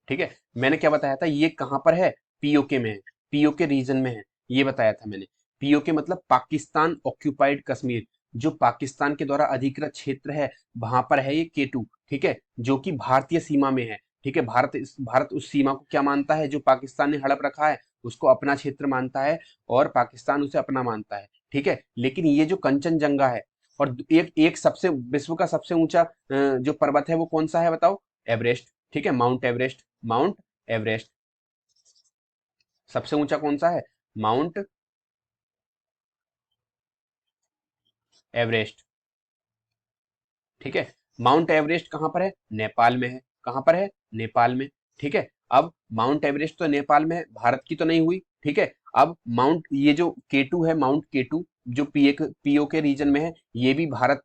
Speaker 1: ठीक है, मैंने क्या बताया था, ये कहां पर है, पीओके में है, पीओके रीजन में है। ये बताया था मैंने। पीओके मतलब पाकिस्तान ऑक्यूपाइड कश्मीर, जो पाकिस्तान के द्वारा अधिकृत क्षेत्र है वहां पर है ये केटू, ठीक है, जो कि भारतीय सीमा में है। ठीक है, भारत उस सीमा को क्या मानता है, जो पाकिस्तान ने हड़प रखा है उसको अपना क्षेत्र मानता है, और पाकिस्तान उसे अपना मानता है। ठीक है, लेकिन ये जो कंचनजंगा है, और एक एक सबसे विश्व का सबसे ऊंचा जो पर्वत है वो कौन सा है बताओ? एवरेस्ट। ठीक है, माउंट एवरेस्ट, माउंट एवरेस्ट। सबसे ऊंचा कौन सा है? Mount Everest. ठीक है, माउंट एवरेस्ट कहां पर है? नेपाल में है। कहां पर है? नेपाल में। ठीक है, अब माउंट एवरेस्ट तो नेपाल में है, भारत की तो नहीं हुई। ठीक है, अब माउंट, ये जो केटू है, माउंट केटू जो पीओ के रीजन में है, ये भी भारत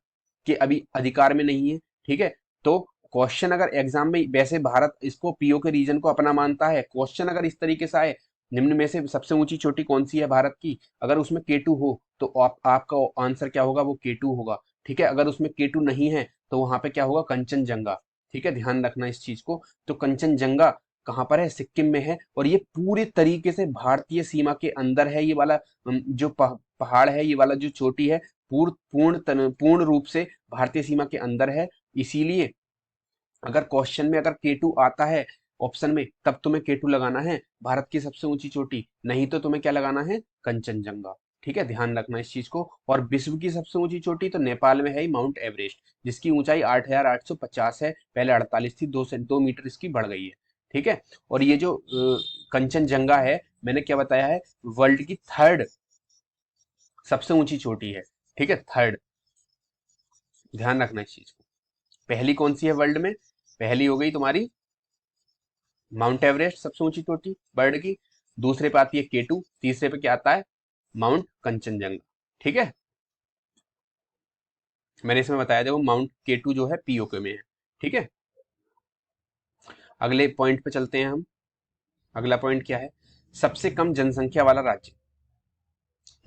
Speaker 1: के अभी अधिकार में नहीं है। ठीक है, तो क्वेश्चन अगर एग्जाम में, वैसे भारत इसको पीओ के रीजन को अपना मानता है, क्वेश्चन अगर इस तरीके से आए, निम्न में से सबसे ऊंची चोटी कौन सी है भारत की, अगर उसमें केटू हो तो आपका आंसर क्या होगा? वो केटू होगा। ठीक है, अगर उसमें केटू नहीं है तो वहां पे क्या होगा? कंचनजंगा। ठीक है, ध्यान रखना इस चीज को। तो कंचनजंगा कहां पर है? सिक्किम में है, और ये पूरे तरीके से भारतीय सीमा के अंदर है। ये वाला जो पहाड़ है, ये वाला जो चोटी है, पूर्ण रूप से भारतीय सीमा के अंदर है। इसीलिए अगर क्वेश्चन में अगर केटू आता है ऑप्शन में, तब तुम्हें केटू लगाना है, भारत की सबसे ऊंची चोटी, नहीं तो तुम्हें क्या लगाना है? कंचनजंगा। ठीक है, ध्यान रखना इस चीज को। और विश्व की सबसे ऊंची चोटी तो नेपाल में है ही, माउंट एवरेस्ट, जिसकी ऊंचाई 8,850 है। पहले 48 थी, 2 मीटर इसकी बढ़ गई है। ठीक है, और ये जो कंचनजंगा है, मैंने क्या बताया है? वर्ल्ड की थर्ड सबसे ऊंची चोटी है। ठीक है, थर्ड। ध्यान रखना इस चीज को। पहली कौन सी है वर्ल्ड में? पहली हो गई तुम्हारी माउंट एवरेस्ट, सबसे ऊंची चोटी वर्ल्ड की। दूसरे पे आती है केटू, तीसरे पे क्या आता है? माउंट कंचनजंगा। ठीक है, मैंने इसमें बताया देखो, माउंट केटू जो है पीओके में है। ठीक है, अगले पॉइंट पे चलते हैं हम। अगला पॉइंट क्या है? सबसे कम जनसंख्या वाला राज्य।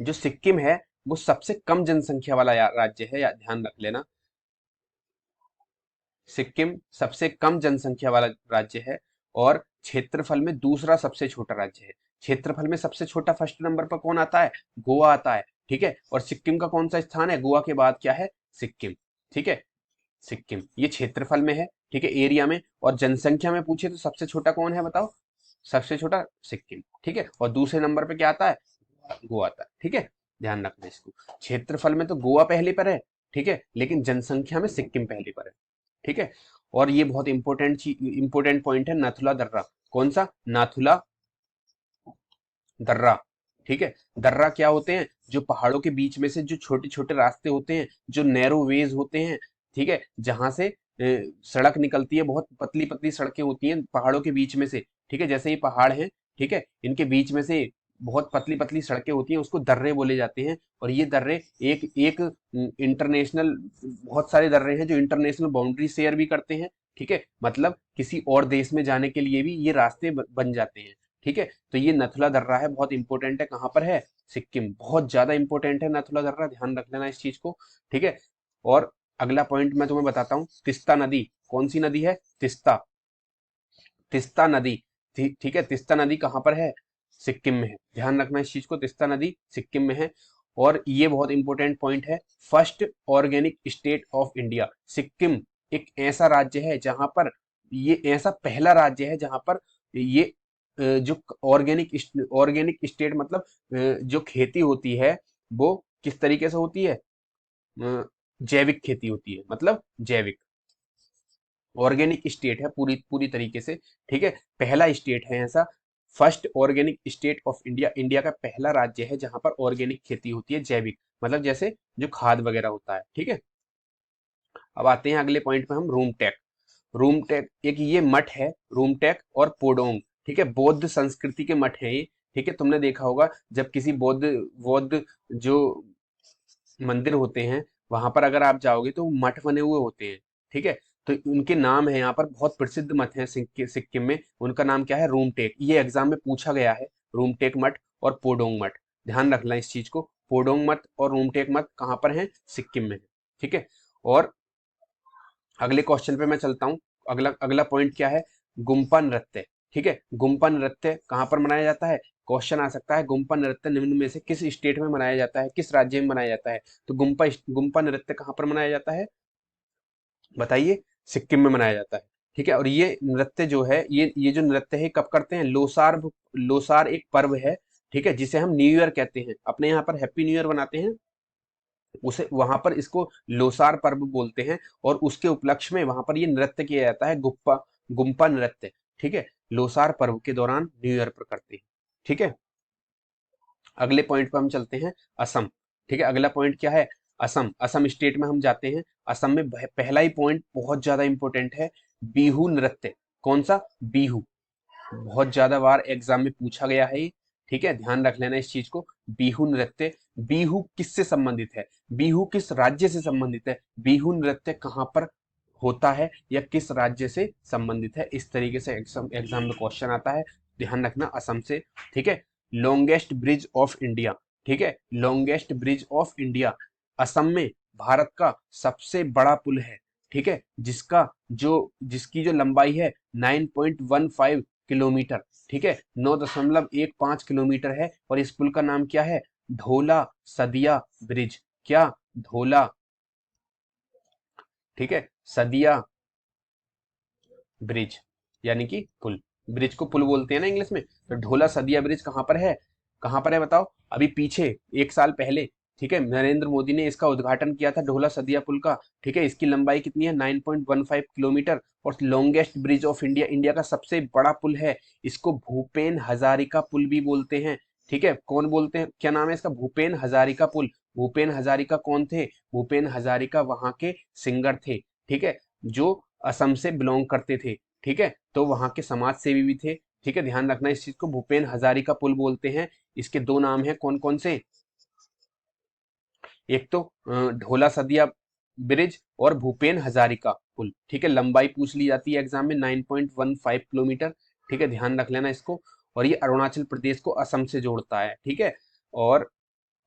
Speaker 1: जो सिक्किम है वो सबसे कम जनसंख्या वाला राज्य है, या ध्यान रख लेना। सिक्किम सबसे कम जनसंख्या वाला राज्य है, और क्षेत्रफल में दूसरा सबसे छोटा राज्य है। क्षेत्रफल में सबसे छोटा फर्स्ट नंबर पर कौन आता है? गोवा आता है। ठीक है, और सिक्किम का कौन सा स्थान है? गोवा के बाद क्या है? सिक्किम। ठीक है, सिक्किम ये क्षेत्रफल में है। ठीक है, एरिया में। और जनसंख्या में पूछे तो सबसे छोटा कौन है बताओ? सबसे छोटा सिक्किम। ठीक है, और दूसरे नंबर पे क्या आता है? गोवा आता है। ठीक है, ध्यान रखना इसको। क्षेत्रफल में तो गोवा पहले पर है, ठीक है, लेकिन जनसंख्या में सिक्किम पहले पर है। ठीक है, और ये बहुत इंपॉर्टेंट पॉइंट है, नाथुला दर्रा। कौन सा? नाथुला दर्रा। ठीक है, दर्रा क्या होते हैं? जो पहाड़ों के बीच में से जो छोटे छोटे रास्ते होते हैं, जो नैरो वेज होते हैं। ठीक है, जहां से सड़क निकलती है, बहुत पतली पतली सड़कें होती हैं पहाड़ों के बीच में से। ठीक है, जैसे ये पहाड़ हैं, ठीक है, इनके बीच में से बहुत पतली पतली सड़कें होती हैं, उसको दर्रे बोले जाते हैं। और ये दर्रे एक एक इंटरनेशनल, बहुत सारे दर्रे हैं जो इंटरनेशनल बाउंड्री शेयर भी करते हैं। ठीक है, मतलब किसी और देश में जाने के लिए भी ये रास्ते बन जाते हैं। ठीक है, तो ये नथुला दर्रा है, बहुत इंपॉर्टेंट है। कहाँ पर है? सिक्किम। बहुत ज्यादा इंपॉर्टेंट है नथुला दर्रा, ध्यान रख लेना इस चीज को। ठीक है, और अगला पॉइंट मैं तुम्हें बताता हूँ, तिस्ता नदी। कौन सी नदी है? तिस्ता। तिस्ता नदी। ठीक है, तिस्ता नदी कहाँ पर है? सिक्किम में है। ध्यान रखना इस चीज को, तिस्ता नदी सिक्किम में है। और ये बहुत इंपॉर्टेंट पॉइंट है, first organic state of India. Sikkim एक ऐसा राज्य है जहां पर, ये ऐसा पहला राज्य है जहां पर ये जो ऑर्गेनिक स्टेट मतलब जो खेती होती है वो किस तरीके से होती है? जैविक खेती होती है, मतलब जैविक। ऑर्गेनिक स्टेट है पूरी पूरी तरीके से। ठीक है, पहला स्टेट है ऐसा, first organic state of India. India का पहला राज्य है जहां पर ऑर्गेनिक खेती होती है, जैविक, मतलब जैसे जो खाद वगैरह होता है। ठीक है, अब आते हैं अगले पॉइंट पे हम, रूमटेक। रूमटेक एक ये मठ है, रूमटेक और पोडोंग। ठीक है, बौद्ध संस्कृति के मठ हैं ये। ठीक है, तुमने देखा होगा जब किसी बौद्ध बौद्ध जो मंदिर होते हैं, वहां पर अगर आप जाओगे तो मठ बने हुए होते हैं। ठीक है, तो उनके नाम है यहाँ पर, बहुत प्रसिद्ध मठ है सिक्किम में। उनका नाम क्या है? रूमटेक। ये एग्जाम में पूछा गया है, रूमटेक मठ और पोडोंग मठ। ध्यान रखना इस चीज को, पोडोंग मठ और रूमटेक मठ कहाँ पर है? सिक्किम में है। ठीक है, और अगले क्वेश्चन पे मैं चलता हूँ। अगला अगला पॉइंट क्या है? गुम्पा नृत्य। ठीक है, गुम्पा नृत्य कहाँ पर मनाया जाता है? क्वेश्चन आ सकता है गुम्पा नृत्य निम्न में से किस स्टेट में मनाया जाता है, किस राज्य में मनाया जाता है। तो गुम्पा नृत्य कहाँ पर मनाया जाता है बताइए, सिक्किम में मनाया जाता है। ठीक है, और ये नृत्य जो है, ये जो नृत्य है कब करते हैं, लोसार लोसार एक पर्व है, ठीक है, जिसे हम न्यू ईयर कहते हैं, अपने यहाँ पर हैप्पी न्यू ईयर बनाते हैं, उसे वहां पर इसको लोसार पर्व बोलते हैं, और उसके उपलक्ष्य में वहां पर ये नृत्य किया जाता है, गुप्पा गुम्पा नृत्य। ठीक है, लोसार पर्व के दौरान न्यू ईयर पर करते हैं। ठीक है, अगले पॉइंट पर हम चलते हैं, असम। ठीक है, अगला पॉइंट क्या है, असम। असम स्टेट में हम जाते हैं। असम में पहला ही पॉइंट बहुत ज्यादा इंपॉर्टेंट है, बिहू नृत्य। कौन सा, बिहू। बहुत ज्यादा बार एग्जाम में पूछा गया है ये। ठीक है, ध्यान रख लेना इस चीज को। बिहू नृत्य, बिहू किससे संबंधित है, बिहू किस राज्य से संबंधित है, बिहू नृत्य कहाँ पर होता है या किस राज्य से संबंधित है, इस तरीके से एग्जाम में क्वेश्चन आता है। ध्यान रखना, असम से। ठीक है, लॉन्गेस्ट ब्रिज ऑफ इंडिया। ठीक है, longest bridge of India, Assam में भारत का सबसे बड़ा पुल है। ठीक है, जिसकी जो लंबाई है 9.15 किलोमीटर। ठीक है, 9.15 किलोमीटर है, और इस पुल का नाम क्या है, ढोला सदिया ब्रिज। क्या, ढोला, ठीक है, सदिया ब्रिज, यानी कि पुल। ब्रिज को पुल बोलते हैं ना इंग्लिश में, तो ढोला सदिया ब्रिज कहाँ पर है, कहाँ पर है बताओ। अभी पीछे 1 साल पहले, ठीक है, नरेंद्र मोदी ने इसका उद्घाटन किया था, ढोला सदिया पुल का। ठीक है, इसकी लंबाई कितनी है, 9.15 किलोमीटर, और longest bridge of India, India का सबसे बड़ा पुल है। इसको भूपेन हजारिका पुल भी बोलते हैं। ठीक है, कौन बोलते हैं, क्या नाम है इसका, भूपेन हजारिका पुल। भूपेन हजारिका कौन थे, भूपेन हजारिका वहां के सिंगर थे। ठीक है, जो असम से बिलोंग करते थे। ठीक है, तो वहां के समाज सेवी भी थे। ठीक है, ध्यान रखना इस चीज को, भूपेन हजारिका पुल बोलते हैं। इसके दो नाम है, कौन कौन से, एक तो ढोला सदिया ब्रिज और भूपेन हजारिका पुल। ठीक है, लंबाई पूछ ली जाती है एग्जाम में, 9.15 किलोमीटर। ठीक है, ध्यान रख लेना इसको, और ये अरुणाचल प्रदेश को असम से जोड़ता है। ठीक है, और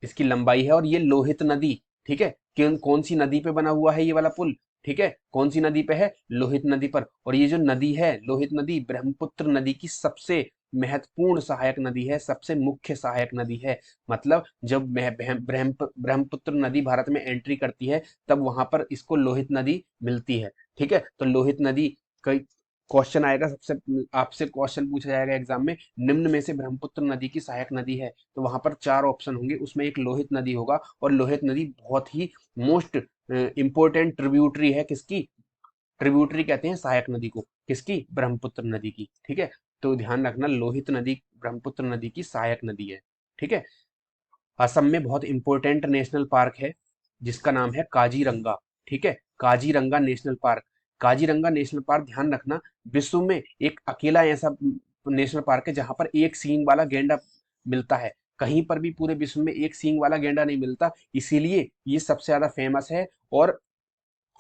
Speaker 1: इसकी लंबाई है, और ये लोहित नदी, ठीक है, कौन सी नदी पे बना हुआ है ये वाला पुल, ठीक है, कौन सी नदी पे है, लोहित नदी पर। और ये जो नदी है लोहित नदी, ब्रह्मपुत्र नदी की सबसे महत्वपूर्ण सहायक नदी है, सबसे मुख्य सहायक नदी है। मतलब जब ब्रह्मपुत्र नदी भारत में एंट्री करती है, तब वहां पर इसको लोहित नदी मिलती है। ठीक है, तो लोहित नदी, कई क्वेश्चन आएगा, सबसे आपसे क्वेश्चन पूछा जाएगा एग्जाम में, निम्न में से ब्रह्मपुत्र नदी की सहायक नदी है, तो वहां पर 4 ऑप्शन होंगे, उसमें एक लोहित नदी होगा। और लोहित नदी बहुत ही मोस्ट इंपोर्टेंट ट्रिब्यूटरी है, किसकी, ट्रिब्यूटरी कहते हैं सहायक नदी को, किसकी, ब्रह्मपुत्र नदी की। ठीक है, तो ध्यान रखना, लोहित नदी ब्रह्मपुत्र नदी की सहायक नदी है। ठीक है, असम में बहुत इंपॉर्टेंट नेशनल पार्क है, जिसका नाम है काजीरंगा। ठीक है, Kaziranga national park. Kaziranga national park, ध्यान रखना, विश्व में एक अकेला ऐसा नेशनल पार्क है जहां पर एक सींग वाला गेंडा मिलता है। कहीं पर भी पूरे विश्व में एक सींग वाला गेंडा नहीं मिलता, इसीलिए ये सबसे ज्यादा फेमस है, और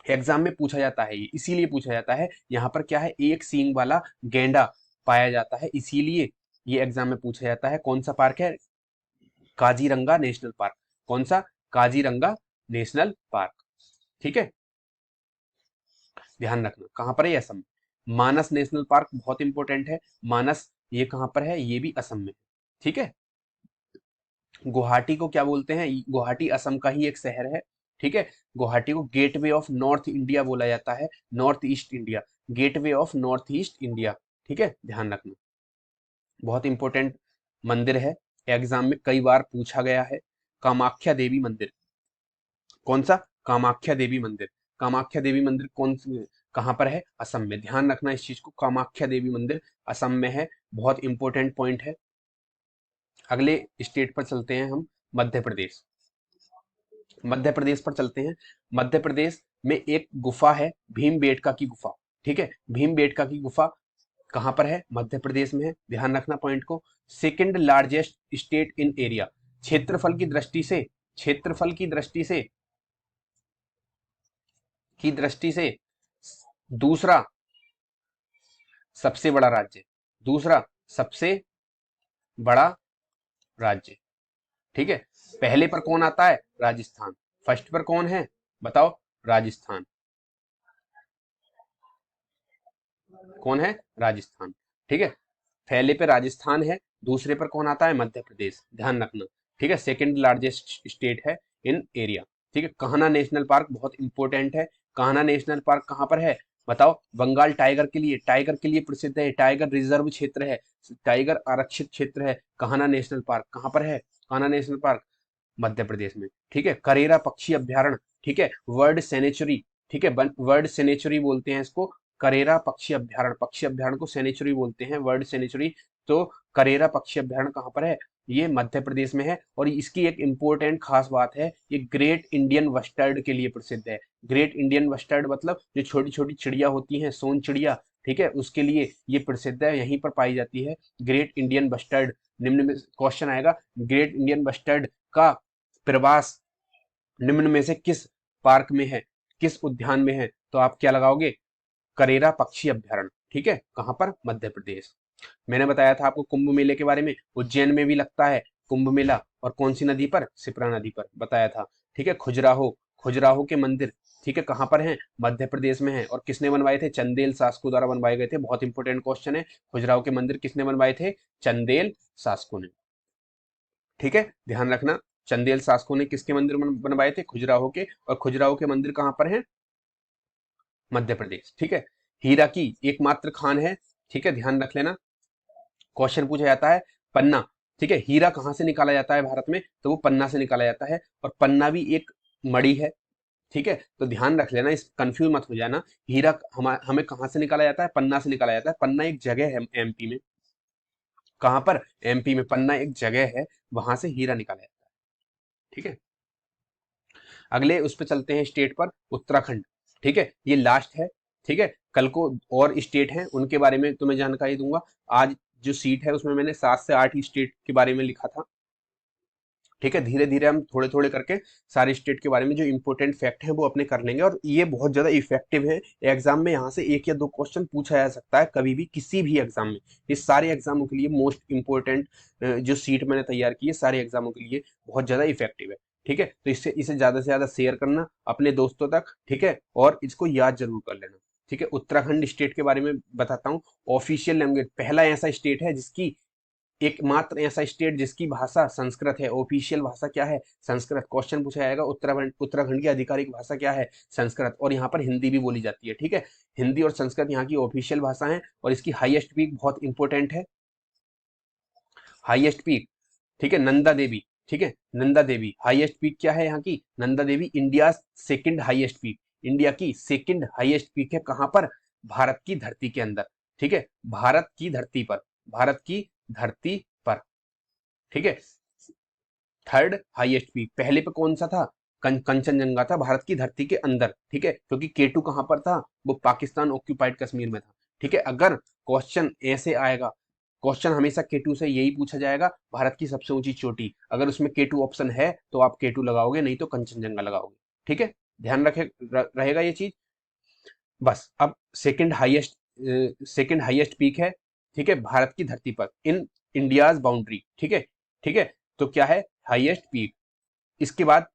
Speaker 1: एग्जाम में पूछा जाता है, ये इसीलिए पूछा जाता है, यहाँ पर क्या है, एक सींग वाला गेंडा पाया जाता है, इसीलिए ये एग्जाम में पूछा जाता है। कौन सा पार्क है, काजीरंगा नेशनल पार्क। कौन सा, काजीरंगा नेशनल पार्क। ठीक है, ध्यान रखना, कहां पर है, असम। मानस नेशनल पार्क बहुत इंपॉर्टेंट है, मानस ये कहां पर है, ये भी असम में। ठीक है, गुवाहाटी को क्या बोलते हैं, गुवाहाटी असम का ही एक शहर है। ठीक है, गुवाहाटी को गेटवे ऑफ नॉर्थ इंडिया बोला जाता है, north east India, gateway of north east India. ठीक है, ध्यान रखना, बहुत इंपॉर्टेंट मंदिर है, एग्जाम में कई बार पूछा गया है। कामाख्या देवी मंदिर, कौन सा, कामाख्या देवी मंदिर। कामाख्या देवी मंदिर कहां पर है, असम में। ध्यान रखना इस चीज को, कामाख्या देवी मंदिर असम में है, बहुत इंपॉर्टेंट पॉइंट है। अगले स्टेट पर चलते हैं हम, मध्य प्रदेश। मध्य प्रदेश पर चलते हैं। मध्य प्रदेश में एक गुफा है, भीमबेटका की गुफा। ठीक है, भीमबेटका की गुफा कहां पर है, मध्य प्रदेश में है। ध्यान रखना पॉइंट को। Second largest state in area, क्षेत्रफल की दृष्टि से, क्षेत्रफल की दृष्टि से दूसरा सबसे बड़ा राज्य, दूसरा सबसे बड़ा राज्य। ठीक है, पहले पर कौन आता है, राजस्थान। फर्स्ट पर कौन है बताओ, राजस्थान। कौन है, राजस्थान। ठीक है, पहले पे राजस्थान है, दूसरे पर कौन आता है? मध्य प्रदेश, ध्यान रखना, ठीक है। सेकंड लार्जेस्ट स्टेट है इन एरिया, ठीक है। कान्हा नेशनल पार्क बहुत इंपॉर्टेंट है। कान्हा नेशनल पार्क कहाँ पर है? बताओ। बंगाल टाइगर के लिए प्रसिद्ध है, टाइगर रिजर्व क्षेत्र है, टाइगर आरक्षित क्षेत्र है। कान्हा नेशनल पार्क कहाँ पर है? कान्हा नेशनल पार्क मध्य प्रदेश में, ठीक है। करेरा पक्षी अभ्यारण्य, ठीक है, वर्ल्ड सेनेचुरी, ठीक है, वर्ल्ड सेनेचुरी बोलते हैं इसको। करेरा पक्षी अभ्यारण्य को सेनेचुरी बोलते हैं, वर्ल्ड सेनेचुरी। तो करेरा पक्षी अभ्यारण्य कहाँ पर है? ये मध्य प्रदेश में है। और इसकी एक इंपॉर्टेंट खास बात है, ये ग्रेट इंडियन बस्टर्ड के लिए प्रसिद्ध है। ग्रेट इंडियन बस्टर्ड मतलब जो छोटी छोटी चिड़िया होती हैं, सोन चिड़िया, ठीक है, उसके लिए ये प्रसिद्ध है, यहीं पर पाई जाती है ग्रेट इंडियन बस्टर्ड। निम्न में क्वेश्चन आएगा, ग्रेट इंडियन बस्टर्ड का प्रवास निम्न में से किस पार्क में है, किस उद्यान में है? तो आप क्या लगाओगे? करेरा पक्षी अभ्यारण्य, ठीक है। कहां पर? मध्य प्रदेश। मैंने बताया था आपको कुंभ मेले के बारे में, उज्जैन में भी लगता है कुंभ मेला, और कौन सी नदी पर? शिप्रा नदी पर, बताया था, ठीक है। खजुराहो के मंदिर, ठीक है, कहां पर है? मध्य प्रदेश में है। और किसने बनवाए थे? चंदेल शासकों द्वारा बनवाए गए थे। बहुत इंपॉर्टेंट क्वेश्चन है, खजुराहो के मंदिर किसने बनवाए थे? चंदेल शासकों ने, ठीक है, ध्यान रखना। चंदेल शासकों ने किसके मंदिर बनवाए थे? खजुराहो के। और खजुराहो के मंदिर कहां पर है? मध्य प्रदेश, ठीक है। हीरा की एकमात्र खान है, ठीक है, ध्यान रख लेना। क्वेश्चन पूछा जाता है पन्ना, ठीक है, हीरा कहां से निकाला जाता है भारत में? तो वो पन्ना से निकाला जाता है। और पन्ना भी एक मणि है, ठीक है। तो ध्यान रख लेना, इस कंफ्यूज मत हो जाना। हीरा हमें कहां से निकाला जाता है? पन्ना से निकाला जाता है। पन्ना एक जगह है एमपी में। कहां पर? एमपी में पन्ना एक जगह है, वहां से हीरा निकाला जाता है, ठीक है। अगले उस पर चलते हैं, स्टेट पर, उत्तराखंड, ठीक है, ये लास्ट है, ठीक है। कल को और स्टेट हैं, उनके बारे में तुम्हें जानकारी दूंगा। आज जो सीट है उसमें मैंने 7 से 8 स्टेट के बारे में लिखा था, ठीक है। धीरे धीरे हम थोड़े थोड़े करके सारे स्टेट के बारे में जो इंपॉर्टेंट फैक्ट हैं वो अपने कर लेंगे, और ये बहुत ज्यादा इफेक्टिव है। एग्जाम में यहाँ से 1 या 2 क्वेश्चन पूछा जा सकता है कभी भी, किसी भी एग्जाम में। ये सारे एग्जामों के लिए मोस्ट इंपॉर्टेंट जो सीट मैंने तैयार की है, सारे एग्जामों के लिए बहुत ज्यादा इफेक्टिव है, ठीक है। तो इसे ज्यादा से ज्यादा शेयर करना अपने दोस्तों तक, ठीक है, और इसको याद जरूर कर लेना, ठीक है। उत्तराखंड स्टेट के बारे में बताता हूँ। ऑफिशियल लैंग्वेज, पहला ऐसा स्टेट है जिसकी, एकमात्र ऐसा स्टेट जिसकी भाषा संस्कृत है। ऑफिशियल भाषा क्या है? संस्कृत। क्वेश्चन पूछा जाएगा, उत्तराखंड की आधिकारिक भाषा क्या है? संस्कृत। और यहाँ पर हिंदी भी बोली जाती है, ठीक है। हिंदी और संस्कृत यहाँ की ऑफिशियल भाषा है। और इसकी हाईएस्ट पीक बहुत इंपॉर्टेंट है, हाईएस्ट पीक, ठीक है, नंदा देवी, ठीक है, नंदा देवी। हाईएस्ट पीक क्या है यहाँ की? Nanda Devi. India second highest peak, India की सेकंड हाईएस्ट पीक है कहां पर? भारत की धरती के अंदर, ठीक है, भारत की धरती पर, भारत की धरती पर, ठीक है। थर्ड हाईएस्ट पीक, पहले पे कौन सा था? कंचनजंगा था, भारत की धरती के अंदर, ठीक है, क्योंकि केटू कहां पर था? वो पाकिस्तान ऑक्यूपाइड कश्मीर में था, ठीक है। अगर क्वेश्चन ऐसे आएगा, क्वेश्चन हमेशा केटू से यही पूछा जाएगा, भारत की सबसे ऊंची चोटी, अगर उसमें केटू ऑप्शन है तो आप केटू लगाओगे, नहीं तो कंचनजंगा लगाओगे, ठीक है। ध्यान रहेगा ये चीज। बस अब सेकंड हाईएस्ट पीक है, ठीक है, भारत की धरती पर, इन इंडियाज बाउंड्री, ठीक है, ठीक है। तो क्या है? Highest peak. इसके बाद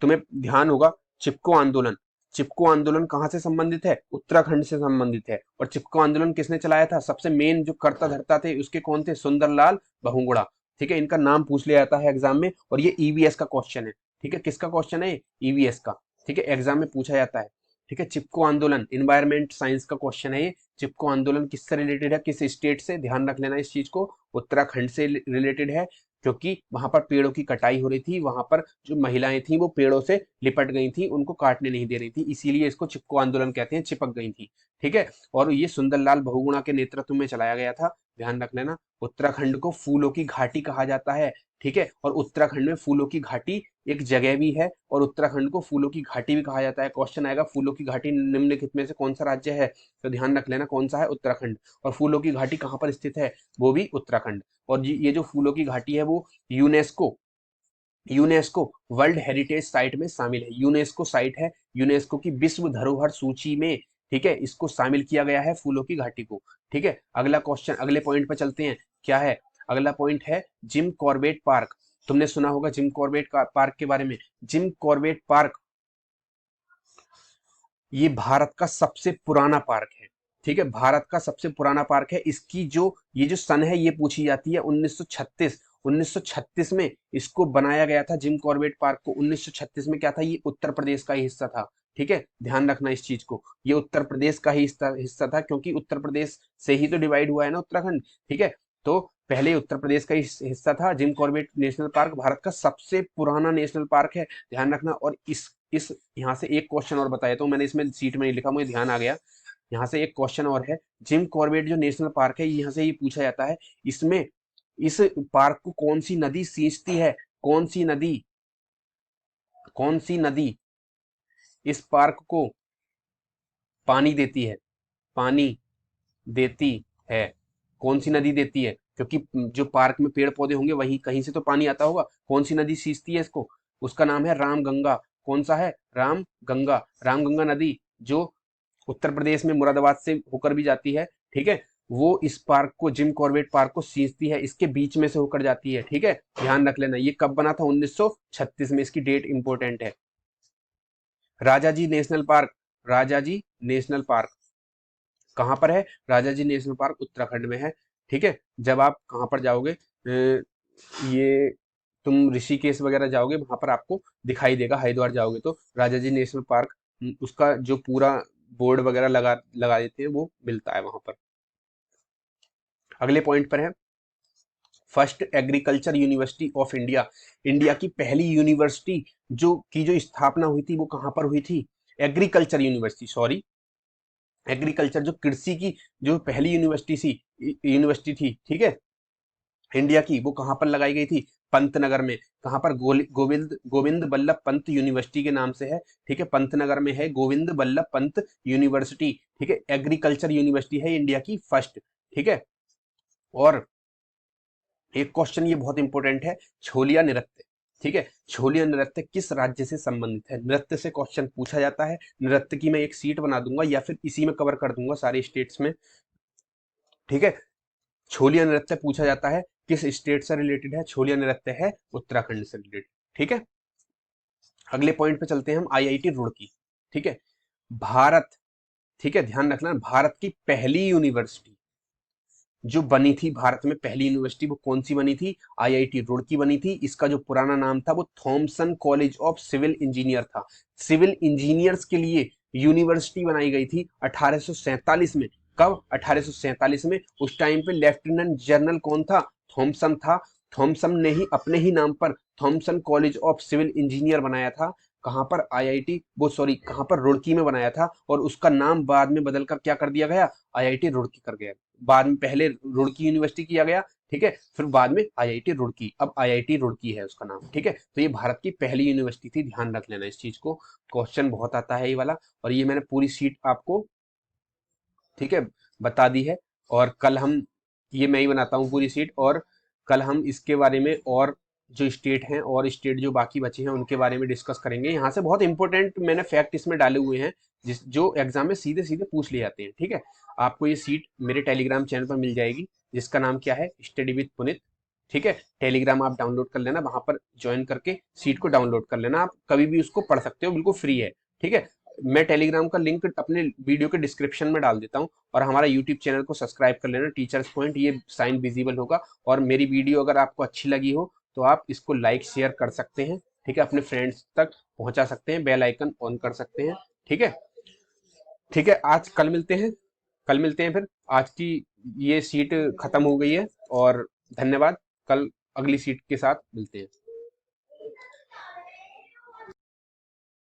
Speaker 1: तुम्हें ध्यान होगा, चिपको आंदोलन। चिपको आंदोलन कहां से संबंधित है? उत्तराखंड से संबंधित है। और चिपको आंदोलन किसने चलाया था? सबसे मेन जो कर्ता धर्ता थे उसके कौन थे? सुंदरलाल बहुगुणा, ठीक है। इनका नाम पूछ लिया जाता है एग्जाम में, और ये ईवीएस का क्वेश्चन है, ठीक है। किसका क्वेश्चन है? ईवीएस का, ठीक है, एग्जाम में पूछा जाता है, ठीक है। चिपको आंदोलन इन्वायरमेंट साइंस का क्वेश्चन है ये। चिपको आंदोलन किससे रिलेटेड है? किस स्टेट से? ध्यान रख लेना इस चीज को, उत्तराखंड से रिलेटेड है, क्योंकि वहां पर पेड़ों की कटाई हो रही थी, वहां पर जो महिलाएं थी वो पेड़ों से लिपट गई थी, उनको काटने नहीं दे रही थी, इसीलिए इसको चिपको आंदोलन कहते हैं, चिपक गई थी, ठीक है। और ये सुंदरलाल बहुगुणा के नेतृत्व में चलाया गया था, ध्यान रख लेना। उत्तराखंड को फूलों की घाटी कहा जाता है, ठीक है। और उत्तराखंड में फूलों की घाटी एक जगह भी है, और उत्तराखंड को फूलों की घाटी भी कहा जाता है। क्वेश्चन आएगा, फूलों की घाटी निम्नलिखित में से कौन सा राज्य है? तो ध्यान रख लेना कौन सा है? उत्तराखंड। और फूलों की घाटी कहाँ पर स्थित है? वो भी उत्तराखंड। और ये जो फूलों की घाटी है वो UNESCO UNESCO world heritage site में शामिल है। यूनेस्को साइट है, यूनेस्को की विश्व धरोहर सूची में, ठीक है, इसको शामिल किया गया है, फूलों की घाटी को, ठीक है। अगला क्वेश्चन, अगले पॉइंट पर चलते हैं, क्या है अगला पॉइंट? है जिम कॉर्बेट पार्क। तुमने सुना होगा जिम कॉर्बेट पार्क के बारे में। जिम कॉर्बेट पार्क ये भारत का सबसे पुराना पार्क है, ठीक है, भारत का सबसे पुराना पार्क है। इसकी जो ये जो सन है ये पूछी जाती है 1936। 1936 में इसको बनाया गया था, जिम कॉर्बेट पार्क को 1936 में। क्या था, ये उत्तर प्रदेश का ही हिस्सा था। ठीक है, ध्यान रखना इस चीज को, ये उत्तर प्रदेश का ही हिस्सा था, क्योंकि उत्तर प्रदेश से ही तो डिवाइड हुआ है ना उत्तराखंड। ठीक है, तो पहले उत्तर प्रदेश का हिस्सा था। Jim Corbett national park Bharat का सबसे पुराना नेशनल पार्क है, ध्यान रखना। और इस यहाँ से एक क्वेश्चन और बताया, तो मैंने इसमें सीट में नहीं लिखा, मुझे ध्यान आ गया। यहाँ से एक क्वेश्चन और है, जिम कॉर्बेट जो नेशनल पार्क है, यहाँ से ये पूछा जाता है, इसमें इस पार्क को कौन सी नदी सींचती है? कौन सी नदी, कौन सी नदी इस पार्क को पानी देती है? पानी देती है, कौन सी नदी देती है? क्योंकि जो पार्क में पेड़ पौधे होंगे वहीं कहीं से तो पानी आता होगा। कौन सी नदी सींचती है इसको? उसका नाम है रामगंगा। कौन सा है? रामगंगा। रामगंगा नदी जो उत्तर प्रदेश में मुरादाबाद से होकर भी जाती है। ठीक है, वो इस पार्क को, जिम कॉर्बेट पार्क को सींचती है, इसके बीच में से होकर जाती है। ठीक है, ध्यान रख लेना। ये कब बना था? 1936 में। इसकी डेट इंपॉर्टेंट है। Rajaji national park, Rajaji national park कहां पर है? राजाजी नेशनल पार्क उत्तराखंड में है। ठीक है, जब आप कहां पर जाओगे, ये तुम ऋषिकेश वगैरह जाओगे, वहां पर आपको दिखाई देगा। हरिद्वार जाओगे तो राजाजी नेशनल पार्क, उसका जो पूरा बोर्ड वगैरह लगा लगा देते हैं, वो मिलता है वहां पर। अगले पॉइंट पर है, first agriculture university of India. India की पहली यूनिवर्सिटी जो स्थापना हुई थी, वो कहां पर हुई थी? एग्रीकल्चर यूनिवर्सिटी, सॉरी, एग्रीकल्चर, जो कृषि की जो पहली यूनिवर्सिटी थी, ठीक है, इंडिया की, वो कहां पर लगाई गई थी? पंतनगर में। कहां पर? गोविंद गोविंद बल्लभ पंत यूनिवर्सिटी के नाम से है। ठीक है, पंतनगर में है गोविंद बल्लभ पंत यूनिवर्सिटी। ठीक है, एग्रीकल्चर यूनिवर्सिटी है इंडिया की फर्स्ट। ठीक है, और एक क्वेश्चन ये बहुत इंपॉर्टेंट है, छोलिया नृत्य। ठीक है, छोलिया नृत्य किस राज्य से संबंधित है? नृत्य से क्वेश्चन पूछा जाता है। नृत्य की मैं एक सीट बना दूंगा, या फिर इसी में कवर कर दूंगा सारे स्टेट्स में। ठीक है, छोलिया नृत्य पूछा जाता है, किस स्टेट से रिलेटेड है? छोलिया नृत्य है उत्तराखंड से रिलेटेड। ठीक है, अगले पॉइंट पे चलते हैं हम, आईआईटी रुड़की। ठीक है, भारत, ठीक है, ध्यान रखना, भारत की पहली यूनिवर्सिटी जो बनी थी, भारत में पहली यूनिवर्सिटी, वो कौन सी बनी थी? आईआईटी रुड़की बनी थी। इसका जो पुराना नाम था, वो Thomson college of civil engineer था। सिविल इंजीनियर्स के लिए यूनिवर्सिटी बनाई गई थी 1847 में। कब? 1847 में। उस टाइम पे लेफ्टिनेंट जनरल कौन था? थॉमसन था। थॉमसन ने ही अपने ही नाम पर Thomson college of civil engineer बनाया था। कहां पर? आईआईटी, वो सॉरी, कहां पर? रुड़की में बनाया था। और उसका नाम बाद में बदलकर क्या कर दिया गया? आईआईटी रुड़की कर गया। बाद में पहले रुड़की यूनिवर्सिटी किया गया, ठीक है, फिर बाद में आईआईटी रुड़की, अब आईआईटी रुड़की है उसका नाम। ठीक है, तो ये भारत की पहली यूनिवर्सिटी थी, ध्यान रख लेना इस चीज को, क्वेश्चन बहुत आता है ये वाला। और ये मैंने पूरी सीट आपको, ठीक है, बता दी है। और कल हम, ये मैं ही बनाता हूँ पूरी सीट, और कल हम इसके बारे में, और जो स्टेट हैं और स्टेट जो बाकी बचे हैं उनके बारे में डिस्कस करेंगे। यहाँ से बहुत इंपॉर्टेंट मैंने फैक्ट इसमें डाले हुए हैं, जो एग्जाम में सीधे सीधे पूछ लिए जाते हैं। ठीक है, आपको ये सीट मेरे टेलीग्राम चैनल पर मिल जाएगी, जिसका नाम क्या है? स्टडी विद पुनित। ठीक है, टेलीग्राम आप डाउनलोड कर लेना, वहां पर ज्वाइन करके सीट को डाउनलोड कर लेना, आप कभी भी उसको पढ़ सकते हो, बिल्कुल फ्री है। ठीक है, मैं टेलीग्राम का लिंक अपने वीडियो के डिस्क्रिप्शन में डाल देता हूँ, और हमारा यूट्यूब चैनल को सब्सक्राइब कर लेना, टीचर्स पॉइंट, ये साइन विजिबल होगा। और मेरी वीडियो अगर आपको अच्छी लगी हो तो आप इसको लाइक शेयर कर सकते हैं। ठीक है, अपने फ्रेंड्स तक पहुंचा सकते हैं, बेल आइकन ऑन कर सकते हैं। ठीक है, ठीक है, आज कल मिलते हैं, कल मिलते हैं फिर। आज की ये सीट खत्म हो गई है, और धन्यवाद। कल अगली सीट के साथ मिलते हैं।